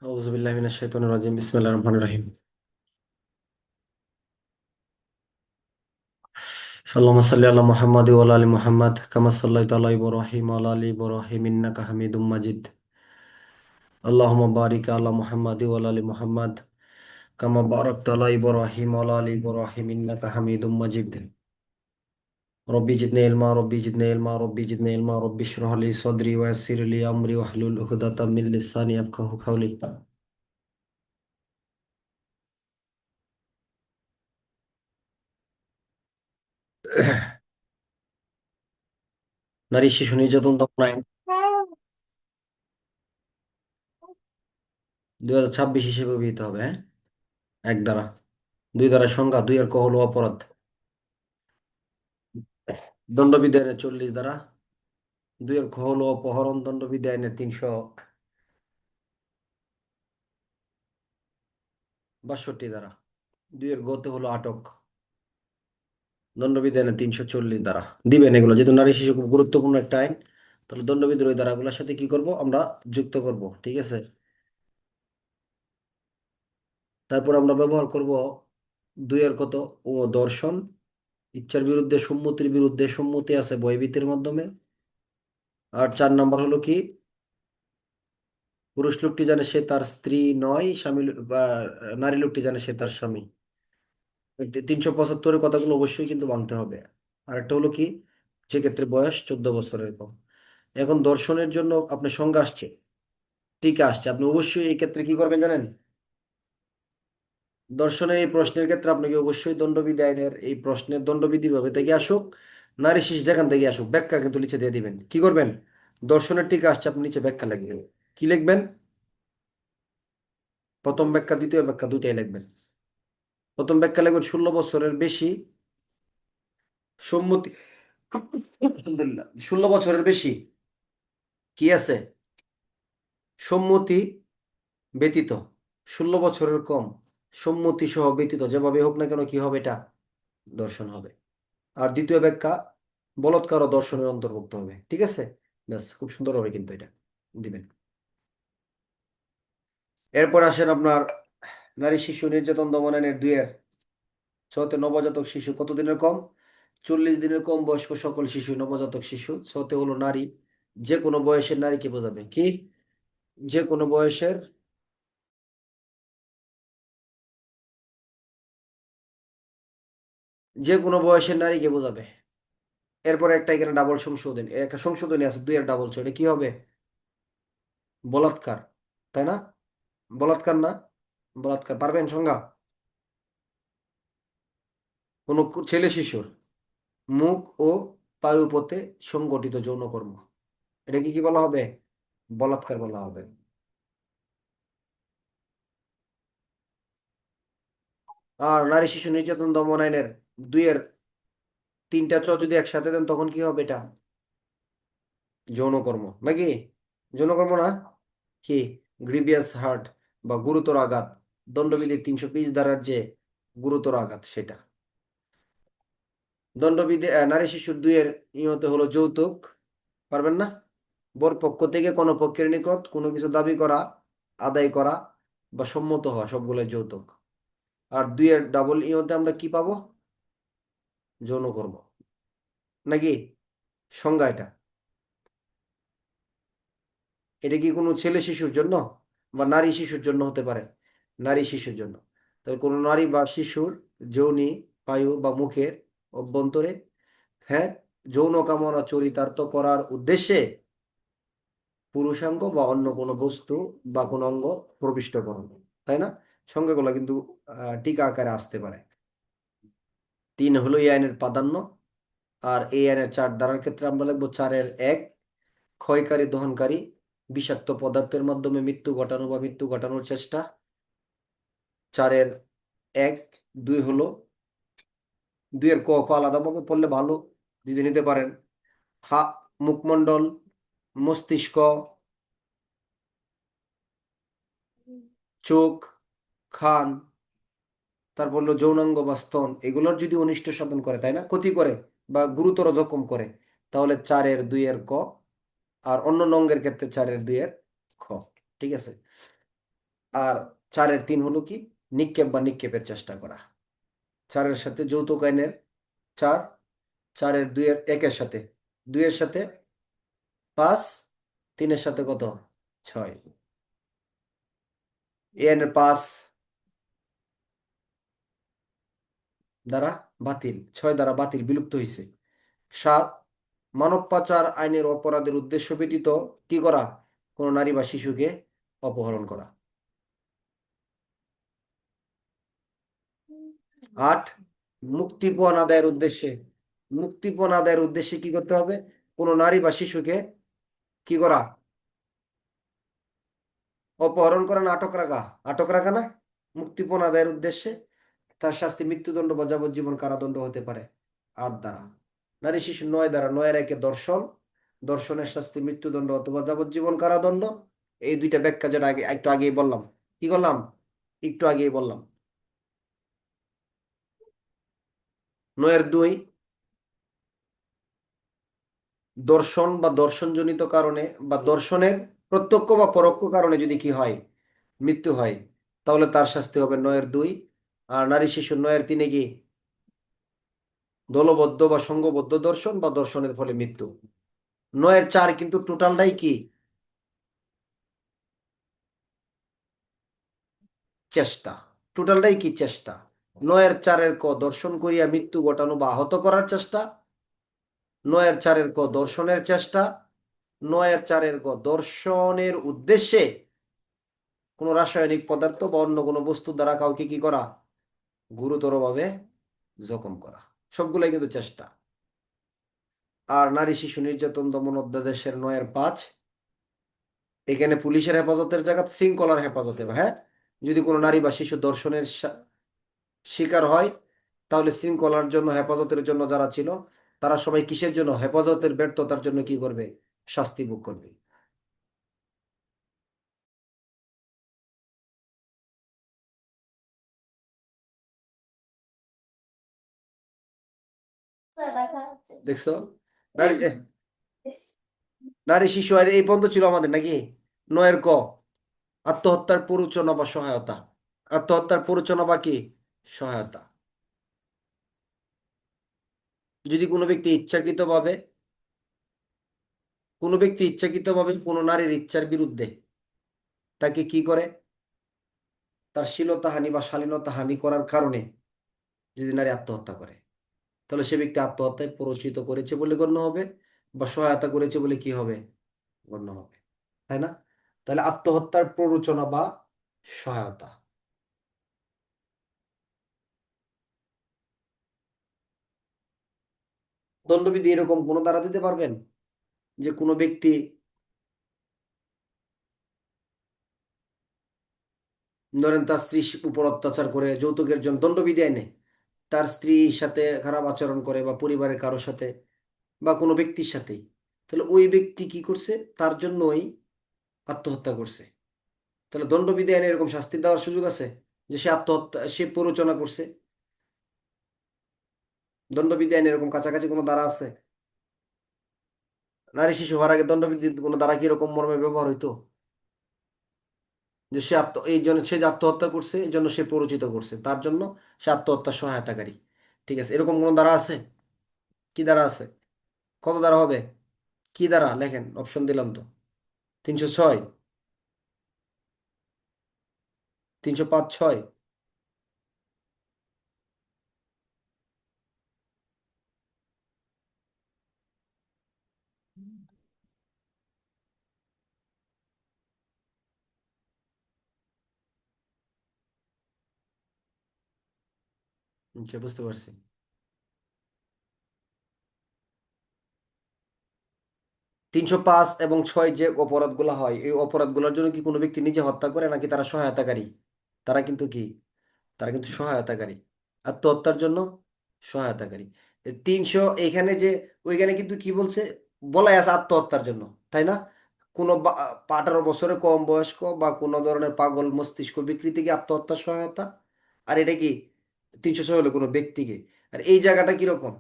আউযু বিল্লাহি মিনাশ শাইতানির রাজিম বিসমিল্লাহির রহমানির রহিম আল্লাহুম্মা সাল্লি আলা মুহাম্মাদ ওয়া আলা আলি মুহাম্মাদ কামা সাল্লাইতা আলা ইব্রাহিম ওয়া আলা আলি ইব্রাহিম ইন্নাকা হামিদুম মাজিদ আল্লাহুম্মা বারিক আলা মুহাম্মাদ ওয়া আলা আলি মুহাম্মাদ কামা বারাকতা আলা ইব্রাহিম ওয়া আলা আলি ইব্রাহিম ইন্নাকা হামিদুম মাজিদ রব্বি জিদনি ইলমা রব্বি জিদনি ইলমা রব্বি জিদনি ইলমা রব্বি ইশরাহ লি সাদরি ওয়া ইয়াসসির লি আমরি ওয়াহলুল উকদাতাম মিন লিসানি ইয়াফকাহু কাওলি নারী শিশু নির্যাতন দমন আইন 2026 হিসেবে অভিহিত হবে, হ্যাঁ। এক দ্বারা, দুই দ্বারা সংজ্ঞা, দুই এর ক হলো অপরাধ। দণ্ডবিধি আইনের 40 দ্বারা, দুই এর খ হলো অপহরণ, দণ্ডবিধি আইনের 362 দ্বারা, দুই এর গতে হলো আটক, দণ্ডবিধি আইনের 340 দ্বারা। দিবেন এগুলো, যেহেতু নারী শিশু খুব গুরুত্বপূর্ণ একটা আইন, তাহলে দণ্ডবিধির ওই ধারাগুলোর সাথে কি করব আমরা, যুক্ত করব, ঠিক আছে। তারপর আমরা ব্যবহার করব দুই এর কত, ও দর্শন, ইচ্ছার বিরুদ্ধে সম্মতির বিরুদ্ধে, সম্মতি আছে ভয়ভীতির মাধ্যমে। আর 4 নম্বর হলো কি, পুরুষ লোকটি জানে সে তার স্ত্রী নয়, স্বামী বা নারী লোকটি জানে সে তার স্বামী। 375-এর কথাগুলো অবশ্যই কিন্তু মানতে হবে। আর একটা হলো কি, সেক্ষেত্রে বয়স 14 বছরের কম। এখন দর্শনের জন্য আপনার সংজ্ঞা আসছে, টিকা আসছে, আপনি অবশ্যই এই ক্ষেত্রে কি করবেন জানেন, দর্শনের এই প্রশ্নের ক্ষেত্রে আপনাকে অবশ্যই দণ্ডবিধি আইনের এই প্রশ্নের দণ্ডবিধি ভাবে থেকে আসুক, নারী শিশু যেখান থেকে আসুক, ব্যাখ্যা কিন্তু নিচে দিয়ে দিবেন। কি করবেন, দর্শনের টিকা আসছে, আপনি নিচে ব্যাখ্যা লিখবেন। কি লিখবেন, প্রথম ব্যাখ্যা দ্বিতীয় ব্যাখ্যা দুইটাই লিখবেন। প্রথম ব্যাখ্যা লিখবেন 16 বছরের বেশি সম্মতি, আলহামদুলিল্লাহ, 16 বছরের বেশি কি আছে, সম্মতি ব্যতীত, 16 বছরের কম সম্মতি সহ ব্যতীত, যেভাবে হোক না কেন কি হবে, এটা দর্শন হবে। আর দ্বিতীয় ব্যাখ্যা, বলাৎকার ও দর্শনের অন্তর্ভুক্ত হবে, ঠিক আছে। ব্যাস, খুব সুন্দর হবে কিন্তু এটা দিবেন। এরপর আসেন আপনার নারী শিশু নির্যাতন দমন আইনের 2 এর ছতে, নবজাতক শিশু কত দিনের কম, 40 দিনের কম বয়স্ক সকল শিশু নবজাতক শিশু। ছতে হলো নারী, যে কোনো বয়সের নারীকে বোঝাবে, কি, যে কোনো বয়সের, যে কোনো বয়সের নারীকে বোঝাবে। এরপরে একটা এখানে ডাবল সংশোধন, একটা সংশোধনী আছে, 2 এর ডাবল, এটা কি হবে, বলাৎকার, তাই না, বলাৎকার না, বলাৎকার পারবেন সংজ্ঞা, কোনো ছেলে শিশুর মুখ ও পায়ুপথে সংগঠিত যৌনকর্ম, এটা কি কি বলা হবে, বলাৎকার বলা হবে। আর নারী শিশু নির্যাতন দমন আইনের 2 এর 3টা যদি একসাথে দেন তখন কি হবে, এটা যৌনকর্ম নাকি, যৌনকর্ম না, কি, গ্রিভিয়াস হার্ট বা গুরুতর আঘাত, দণ্ডবিধি 320 ধারার যে গুরুতর আঘাত সেটা। দণ্ডবিধি নারী শিশুর 2 এর ইহতে হলো যৌতুক, পারবেন না, বর পক্ষ থেকে কোনো পক্ষের নিকট কোনো কিছু দাবি করা, আদায় করা বা সম্মত হওয়া, সবগুলো যৌতুক। আর 2 এর ডাবল ইহতে আমরা কি পাবো, যৌনকর্ম, নাকি, সংজ্ঞা এটা। এটা কি কোনো ছেলে শিশুর জন্য বা নারী শিশুর জন্য হতে পারে, নারী শিশুর জন্য। তাহলে কোনো নারী বা শিশুর যৌনি, পায়ু বা মুখের অভ্যন্তরে, হ্যাঁ, যৌন কামনা চরিতার্থ করার উদ্দেশ্যে পুরুষাঙ্গ বা অন্য কোনো বস্তু বা কোনো অঙ্গ প্রবিষ্ট করণ, তাই না, সংজ্ঞাগুলো কিন্তু টিকা আকারে আসতে পারে। 3 হলো এই আইনের প্রাধান্য। আর এই আইনের 4 ধারার ক্ষেত্রে আমরা লিখবো 4-এর 1, ক্ষয়কারী দহনকারী বিষাক্ত পদার্থের মাধ্যমে মৃত্যু ঘটানো বা মৃত্যু ঘটানোর চেষ্টা। 4-এর 1, 2 হলো, 2 এর ক খ আলাদাভাবে পড়লে ভালো, যদি নিতে পারেন, হা, মুখমণ্ডল, মস্তিষ্ক, চোখ, খান, তারপর হলো যৌনাঙ্গ বা স্তন, এগুলোর যদি অনিষ্ট সাধন করে, তাই না, ক্ষতি করে বা গুরুতর জখম করে, তাহলে 4-এর 2-এর ক। আর অন্য অঙ্গের ক্ষেত্রে 4-এর 2-এর খ, ঠিক আছে। আর 4-3 হলো কি, নিক্ষেপ বা নিক্ষেপের চেষ্টা করা। 4-এর সাথে যৌতুক আইনের 4, 4-2-1-এর সাথে 2-এর সাথে 5, 3-এর সাথে কত, 6। এ আইনের 5 দ্বারা বাতিল, 6 দ্বারা বাতিল, বিলুপ্ত হয়েছে। 7, মানব পাচার আইনের অপরাধের উদ্দেশ্য ব্যতীত কি করা, কোনো নারী বা শিশুকে অপহরণ করা। 8, মুক্তিপণ আদায়ের উদ্দেশ্যে, মুক্তিপণ আদায়ের উদ্দেশ্যে কি করতে হবে, কোনো নারী বা শিশুকে কি করা, অপহরণ করা না আটক রাখা, আটক রাখা না, মুক্তিপণ আদায়ের উদ্দেশ্যে। তার শাস্তি মৃত্যুদণ্ড বা যাবজ্জীবন কারাদণ্ড হতে পারে। 8 দ্বারা। নারী শিশু 9 দ্বারা, 9-এর 1-এ দর্শন, দর্শনের শাস্তি মৃত্যুদণ্ড অথবা যাবজ্জীবন কারাদণ্ড। এই দুইটা ব্যাখ্যা যেটা আগে একটু আগেই বললাম, কি করলাম, একটু আগেই বললাম। 9-এর 2, দর্শন বা দর্শনজনিত কারণে বা দর্শনের প্রত্যক্ষ বা পরোক্ষ কারণে যদি কি হয়, মৃত্যু হয়, তাহলে তার শাস্তি হবে 9-এর 2। আর নারী শিশু 9-এর 3-এ কি, দলবদ্ধ বা সংঘবদ্ধ দর্শন বা দর্শনের ফলে মৃত্যু। 9-এর 4 কিন্তু টোটালটাই কি, চেষ্টা, টোটালটাই কি, চেষ্টা। 9-এর 4-এর দর্শন করিয়া মৃত্যু ঘটানো বা আহত করার চেষ্টা। 9-এর 4-এর দর্শনের চেষ্টা। 9-এর 4-এর দর্শনের উদ্দেশ্যে কোনো রাসায়নিক পদার্থ বা অন্য কোনো বস্তু দ্বারা কাউকে কি করা, গুরুতরভাবে জখম করা। সবগুলাই কিন্তু চেষ্টা। আর নারী শিশু নির্যাতন দমন অধ্যাদেশের 9-এর 5, এখানে পুলিশের হেফাজতের জায়গা শৃঙ্খলার হেফাজতে, হ্যাঁ, যদি কোনো নারী বা শিশু দর্শনের শিকার হয়, তাহলে শৃঙ্খলার জন্য, হেফাজতের জন্য যারা ছিল, তারা সবাই কিসের জন্য, হেফাজতের ব্যর্থতার জন্য কি করবে, শাস্তি ভোগ করবে। দেখছো, নারী নারী শিশু আর এই পর্যন্ত ছিল আমাদের নাকি। 9-এর আত্মহত্যার প্ররোচনা বা সহায়তা, আত্মহত্যার প্ররোচনা বা কি, সহায়তা। যদি কোনো ব্যক্তি ইচ্ছাকৃতভাবে কোনো নারীর ইচ্ছার বিরুদ্ধে তাকে কি করে, তার শ্লীলতাহানি বা শালীনতাহানি করার কারণে যদি নারী আত্মহত্যা করে, তাহলে সে ব্যক্তি আত্মহত্যায় প্ররোচিত করেছে বলে গণ্য হবে, বা সহায়তা করেছে বলে কি হবে, গণ্য হবে, তাই না? তাহলে আত্মহত্যার প্ররোচনা বা সহায়তা। দণ্ডবিধি এরকম কোনো দ্বারা দিতে পারবেন যে কোনো ব্যক্তি, ধরেন তার স্ত্রীর উপর অত্যাচার করে যৌতুকের জন্য দণ্ডবিধি আইনে, তার স্ত্রীর সাথে খারাপ আচরণ করে বা পরিবারের কারোর সাথে বা কোনো ব্যক্তির সাথেই, তাহলে ওই ব্যক্তি কি করছে, তার জন্যই আত্মহত্যা করছে, তাহলে দণ্ডবিধি আইনে এরকম শাস্তি দেওয়ার সুযোগ আছে, যে সে আত্মহত্যা, সে প্ররোচনা করছে। দণ্ডবিধি আইনে এরকম কাছাকাছি কোনো ধারা আছে? নারী শিশু হওয়ার আগে দণ্ডবিধি কোনো ধারা কি এরকম মর্মে ব্যবহার হইতো, যে সে এই জন্য সে যে আত্মহত্যা করছে, এই জন্য সে প্ররোচিত করছে, তার জন্য সে আত্মহত্যার সহায়তাকারী। ঠিক আছে, এরকম কোনো ধারা আছে? কি ধারা আছে? কত ধারা হবে? কি ধারা লেখেন, অপশন দিলাম তো। 306, 305, 6? আচ্ছা, বুঝতে পারছি। 305 এবং 6 যে অপরাধগুলো হয়, এই অপরাধগুলোর জন্য কি কোনো ব্যক্তি নিজে হত্যা করে নাকি তারা সহায়তাকারী? তারা কিন্তু কি, তারা কিন্তু সহায়তাকারী, আত্মহত্যার জন্য সহায়তাকারী। 300 এখানে যে, ওইখানে কিন্তু কি বলছে, বলাই আছে আত্মহত্যার জন্য, তাই না? কোনো 18 বছরের কম বয়স্ক বা কোনো ধরনের পাগল মস্তিষ্ক বিকৃতি কি আত্মহত্যা সহায়তা? আর এটা কি 306 হলো কোনো ব্যক্তিকে। আর এই জায়গাটা কিরকম,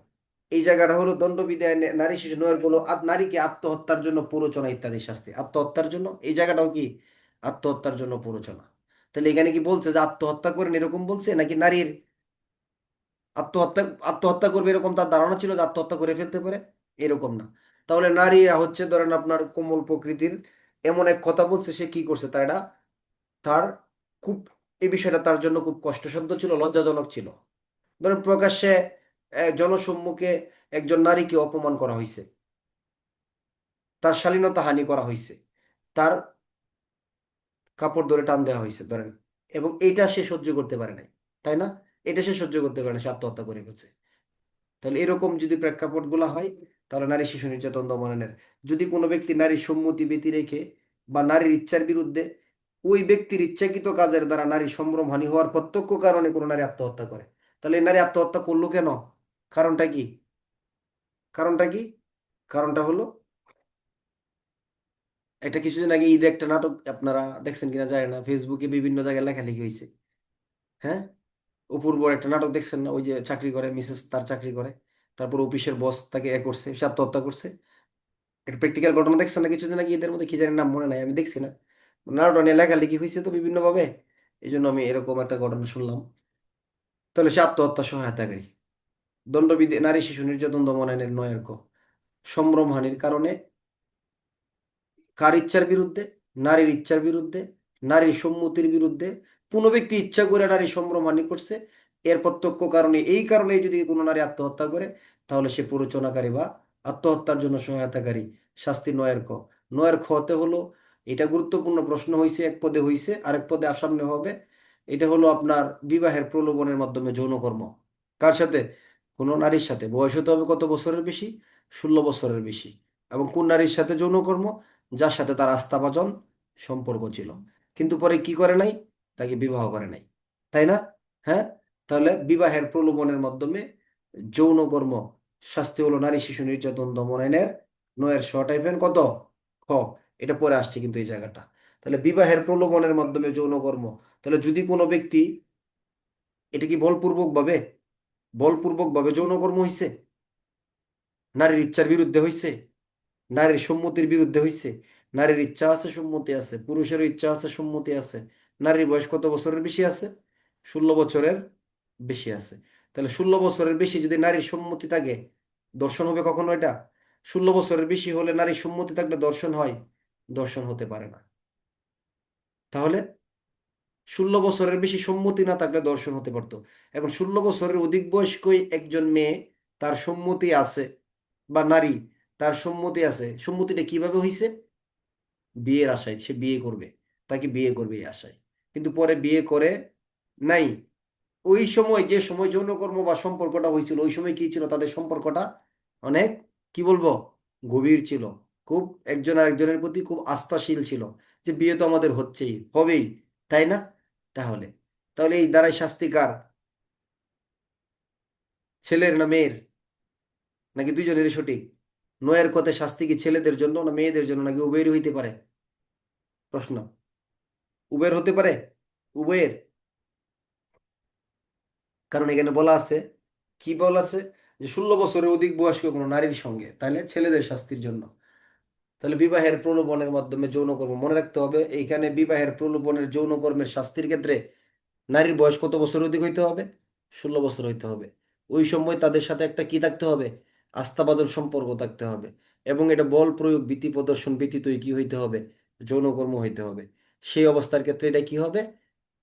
এই জায়গাটা হলো দণ্ডবিধি আইনে নারী শিশু নয়ের কোনো নারীকে আত্মহত্যার জন্য প্ররোচনা ইত্যাদি শাস্তি, আত্মহত্যার জন্য এই জায়গাটাও কি, আত্মহত্যার জন্য প্ররোচনা। তাহলে এখানে কি বলছে যে আত্মহত্যা করেন এরকম বলছে, নাকি নারীর আত্মহত্যা আত্মহত্যা করবে এরকম তার ধারণা ছিল যে আত্মহত্যা করে ফেলতে পারে? এরকম না। তাহলে নারীরা হচ্ছে ধরেন আপনার কোমল প্রকৃতির, এমন এক কথা বলছে, সে কি করছে তার এটা, তার খুব, এই বিষয়টা তার জন্য খুব কষ্টসাধ্য ছিল, লজ্জাজনক ছিল। ধরেন প্রকাশ্যে জনসম্মুখে একজন নারীকে অপমান করা হয়েছে, তার শালীনতা হানি করা হয়েছে, তার কাপড় ধরে টান দেওয়া হয়েছে ধরেন, এবং এইটা সে সহ্য করতে পারে নাই, তাই না? এটা সে সহ্য করতে পারে না, সে আত্মহত্যা করে ফেলছে। তাহলে এরকম যদি প্রেক্ষাপটগুলো হয়, তাহলে নারী শিশু নির্যাতন দমনের, যদি কোনো ব্যক্তি নারীর সম্মতি ব্যতি রেখে বা নারীর ইচ্ছার বিরুদ্ধে, ওই ব্যক্তির ইচ্ছাকৃত কাজের দ্বারা নারীর সম্ভ্রমহানি হওয়ার প্রত্যক্ষ কারণে কোনো নারী আত্মহত্যা করে, তাহলে এই নারী আত্মহত্যা করলো কেন? কারণটা কি? কারণটা কি? কারণটা হলো, এটা কিছুদিন আগে ঈদে একটা নাটক আপনারা দেখছেন কিনা জানি না, ফেসবুকে বিভিন্ন জায়গায় লেখালেখি হয়েছে। হ্যাঁ, অপূর্ব একটা নাটক দেখছেন না? ওই যে চাকরি করে মিসেস, তার চাকরি করে, তারপর অফিসের বস তাকে করছে, সে আত্মহত্যা করছে। একটা প্র্যাকটিক্যাল ঘটনা দেখছেন না কিছুদিন আগে ঈদের মধ্যে, কি জানি নাম মনে নাই, আমি দেখছি না। নাটকটা নিয়ে লেখালেখি হয়েছে তো বিভিন্ন ভাবে, এই জন্য আমি এরকম একটা ঘটনা শুনলাম। তাহলে সে আত্মহত্যা সহায়তাকারী। দণ্ডবিধি নারী শিশু নির্যাতন দমন আইনের ৯ সম্ভ্রমহানির কারণে, কার ইচ্ছার বিরুদ্ধে? নারীর ইচ্ছার বিরুদ্ধে, নারীর সম্মতির বিরুদ্ধে, কোনো ব্যক্তি ইচ্ছা করে নারী সম্ভ্রমহানি করছে, এর প্রত্যক্ষ কারণে, এই কারণে যদি কোনো নারী আত্মহত্যা করে, তাহলে সে প্ররোচনাকারী বা আত্মহত্যার জন্য সহায়তাকারী। শাস্তি ৯ খতে হলো, এটা গুরুত্বপূর্ণ প্রশ্ন হয়েছে, এক পদে হয়েছে, আরেক পদে সামনে হবে। এটা হলো আপনার বিবাহের প্রলোভনের মাধ্যমে যৌনকর্ম। কার সাথে? কোনো নারীর সাথে। বয়স হতে হবে কত বছরের বেশি? ১৬ বছরের বেশি। এবং কোন নারীর সাথে যৌনকর্ম? যার সাথে তার আস্থাভাজন সম্পর্ক ছিল, কিন্তু পরে কি করে নাই? তাকে বিবাহ করে নাই, তাই না? হ্যাঁ, তাহলে বিবাহের প্রলোভনের মাধ্যমে যৌনকর্ম, শাস্তি হলো নারী শিশু নির্যাতন দমন আইনের ৯ কত? খ। এটা পরে আসছে কিন্তু এই জায়গাটা। তাহলে বিবাহের প্রলোভনের মাধ্যমে যৌনকর্ম, তাহলে যদি কোনো ব্যক্তি, এটা কি বলপূর্বক ভাবে, বলপূর্বক ভাবে যৌনকর্ম হইছে? নারীর ইচ্ছার বিরুদ্ধে হইছে? নারীর সম্মতির বিরুদ্ধে হইছে? নারীর ইচ্ছা আছে, সম্মতি আছে, পুরুষেরও ইচ্ছা আছে, সম্মতি আছে। নারীর বয়স কত বছরের বেশি আছে? ১৬ বছরের বেশি আছে। তাহলে ১৬ বছরের বেশি যদি নারীর সম্মতি থাকে, দর্শন হবে কখনো এটা? ১৬ বছরের বেশি হলে নারীর সম্মতি থাকলে দর্শন হয়? দর্শন হতে পারে না। তাহলে ১৬ বছরের বেশি সম্মতি না থাকলে দর্শন হতে পারতো। এখন ১৬ বছরের অধিক বয়স্ক একজন মেয়ে, তার সম্মতি আছে, বা নারী, তার সম্মতি আছে, সম্মতিটা কিভাবে হইছে? বিয়ের আশায় সে বিয়ে করবে, তাকে বিয়ে করবে এই আশায়, কিন্তু পরে বিয়ে করে নাই। ওই সময়, যে সময় যৌনকর্ম বা সম্পর্কটা হয়েছিল, ওই সময় কি ছিল? তাদের সম্পর্কটা অনেক, কি বলবো, গভীর ছিল। খুব একজন আরেকজনের প্রতি খুব আস্থাশীল ছিল, যে বিয়ে তো আমাদের হচ্ছেই, হবেই, তাই না? তাহলে, তাহলে এই দ্বারাই শাস্তি কার? ছেলের না মেয়ের? নাকি দুইজনেরই সঠিক? ৯ কথায় শাস্তি কি ছেলেদের জন্য না মেয়েদের জন্য, নাকি উভয়েরই হইতে পারে? প্রশ্ন, উভয়ের হতে পারে, উভয়ের। কারণ এখানে বলা আছে, কি বলা আছে, যে ১৬ বছরের অধিক বয়স্ক কোনো নারীর সঙ্গে, তাহলে ছেলেদের শাস্তির জন্য। তাহলে বিবাহের প্রলোভনের মাধ্যমে যৌনকর্ম, মনে রাখতে হবে এইখানে বিবাহের প্রলোভনের যৌনকর্মের শাস্তির ক্ষেত্রে নারীর বয়স কত বছর অধিক হইতে হবে? ১৬ বছর হইতে হবে। ওই সময় তাদের সাথে একটা কি থাকতে হবে? আস্থাবাদন সম্পর্ক থাকতে হবে। এবং এটা বল প্রয়োগ, ভীতি প্রদর্শন ব্যতীতই কি হইতে হবে? যৌনকর্ম হইতে হবে। সেই অবস্থার ক্ষেত্রে এটা কি হবে?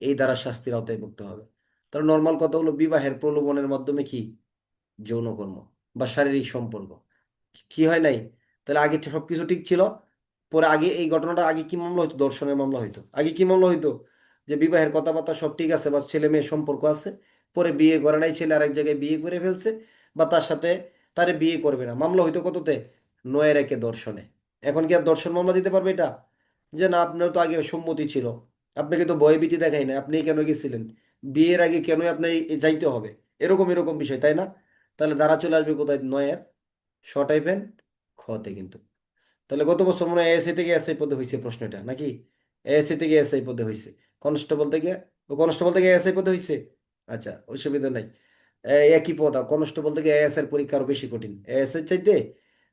এই দ্বারা শাস্তির আওতায় ভুক্ত হবে। তাহলে নর্মাল কথা হলো, বিবাহের প্রলোভনের মাধ্যমে কি? যৌনকর্ম বা শারীরিক সম্পর্ক। কি হয় নাই? তাহলে আগে সবকিছু ঠিক ছিল, পরে আগে এই ঘটনাটা, আগে কি মামলা হইতো? দর্শনের মামলা হইতো। আগে কি মামলা হইতো? যে বিবাহের কথাবার্তা সব ঠিক আছে, বা ছেলে মেয়ের সম্পর্ক আছে, পরে বিয়ে করে নাই, ছেলে আরেক জায়গায় বিয়ে করে ফেলছে, বা তার সাথে তারে বিয়ে করবে না, মামলা হইতো কততে? ৯ দর্শনে। এখন কি আর দর্শন মামলা দিতে পারবে এটা? যে না, আপনার তো আগে সম্মতি ছিল, আপনাকে তো ভয়ভীতি দেখাই না, আপনি কেন গেছিলেন বিয়ের আগে, কেন আপনার যাইতে হবে, এরকম এরকম বিষয়, তাই না? তাহলে ধারা চলে আসবে কোথায়? ৯ টাইপের খতে কিন্তু। তাহলে গত বছর মনে হয় এএসআই থেকে এসআই পদে হয়েছে প্রশ্নটা, নাকি? এএসআই থেকে এসআই পদে হয়েছে। কনস্টেবল থেকে, ও কনস্টেবল থেকে এএসআই পদে হয়েছে। আচ্ছা, অসুবিধা নাই। একই পদ, কনস্টেবল থেকে এএসআই এর পরীক্ষা আরো বেশি কঠিন এএসআই চাইতে।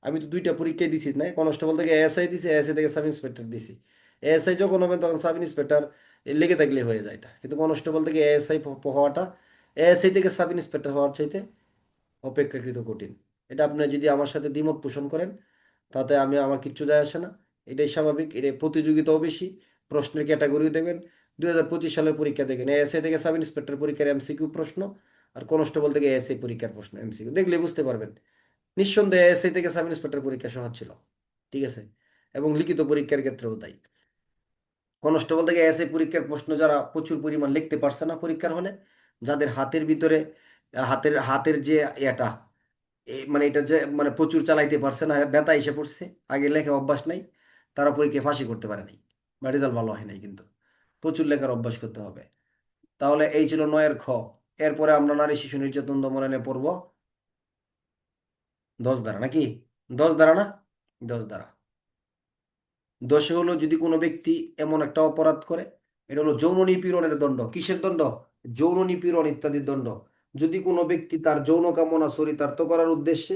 আমি তো 2টা পরীক্ষায় দিছি, না, কনস্টেবল থেকে এএসআই দিছি, এএসআই থেকে সাব ইন্সপেক্টর দিছি। এএসআই যখন হবে তখন সাব ইন্সপেক্টর লেগে থাকলে হয়ে যায় এটা, কিন্তু কনস্টেবল থেকে এএসআই হওয়াটা, এএসআই থেকে সাব ইন্সপেক্টর হওয়ার চাইতে অপেক্ষাকৃত কঠিন। এটা আপনি যদি আমার সাথে দ্বিমত পোষণ করেন তাতে আমার কিচ্ছু যায় আসে না। এটাই স্বাভাবিক, এটা প্রতিযোগিতাও বেশি, প্রশ্নের ক্যাটাগরিও দেখবেন। 2025 সালের পরীক্ষা দেখেন, এএসআই থেকে সাব ইন্সপেক্টর পরীক্ষার এমসিকিউ প্রশ্ন, আর কনস্টেবল থেকে এএসআই পরীক্ষার প্রশ্ন এমসিকিউ, দেখলে বুঝতে পারবেন। নিঃসন্দেহে এএসআই থেকে সাব ইন্সপেক্টর পরীক্ষা সহজ ছিল, ঠিক আছে, এবং লিখিত পরীক্ষার ক্ষেত্রেও তাই। কনস্টেবল থেকে এএসআই পরীক্ষার প্রশ্ন যারা প্রচুর পরিমাণ লিখতে পারছে না পরীক্ষার হলে, যাদের হাতের ভিতরে হাতের হাতের যে এটা মানে এটা যে মানে প্রচুর চালাইতে পারছে না, ব্যথা এসে পড়ছে, আগে লেখা অভ্যাস নাই, তারা পরীক্ষায় ফাঁসি করতে পারে নাই বা রেজাল্ট ভালো হয় নাই। কিন্তু প্রচুর লেখার অভ্যাস করতে হবে। তাহলে এই ছিল 9-এর খ। এরপরে আমরা নারী শিশু নির্যাতন দমনে পড়বো 10 ধারা নাকি? 10 ধারা না? 10 ধারা। 10 হলো যদি কোনো ব্যক্তি এমন একটা অপরাধ করে, এটা হলো যৌন নিপীড়নের দণ্ড। কিসের দণ্ড? যৌন নিপীড়ন ইত্যাদির দণ্ড। যদি কোনো ব্যক্তি তার যৌন কামনা চরিতার্থ করার উদ্দেশ্যে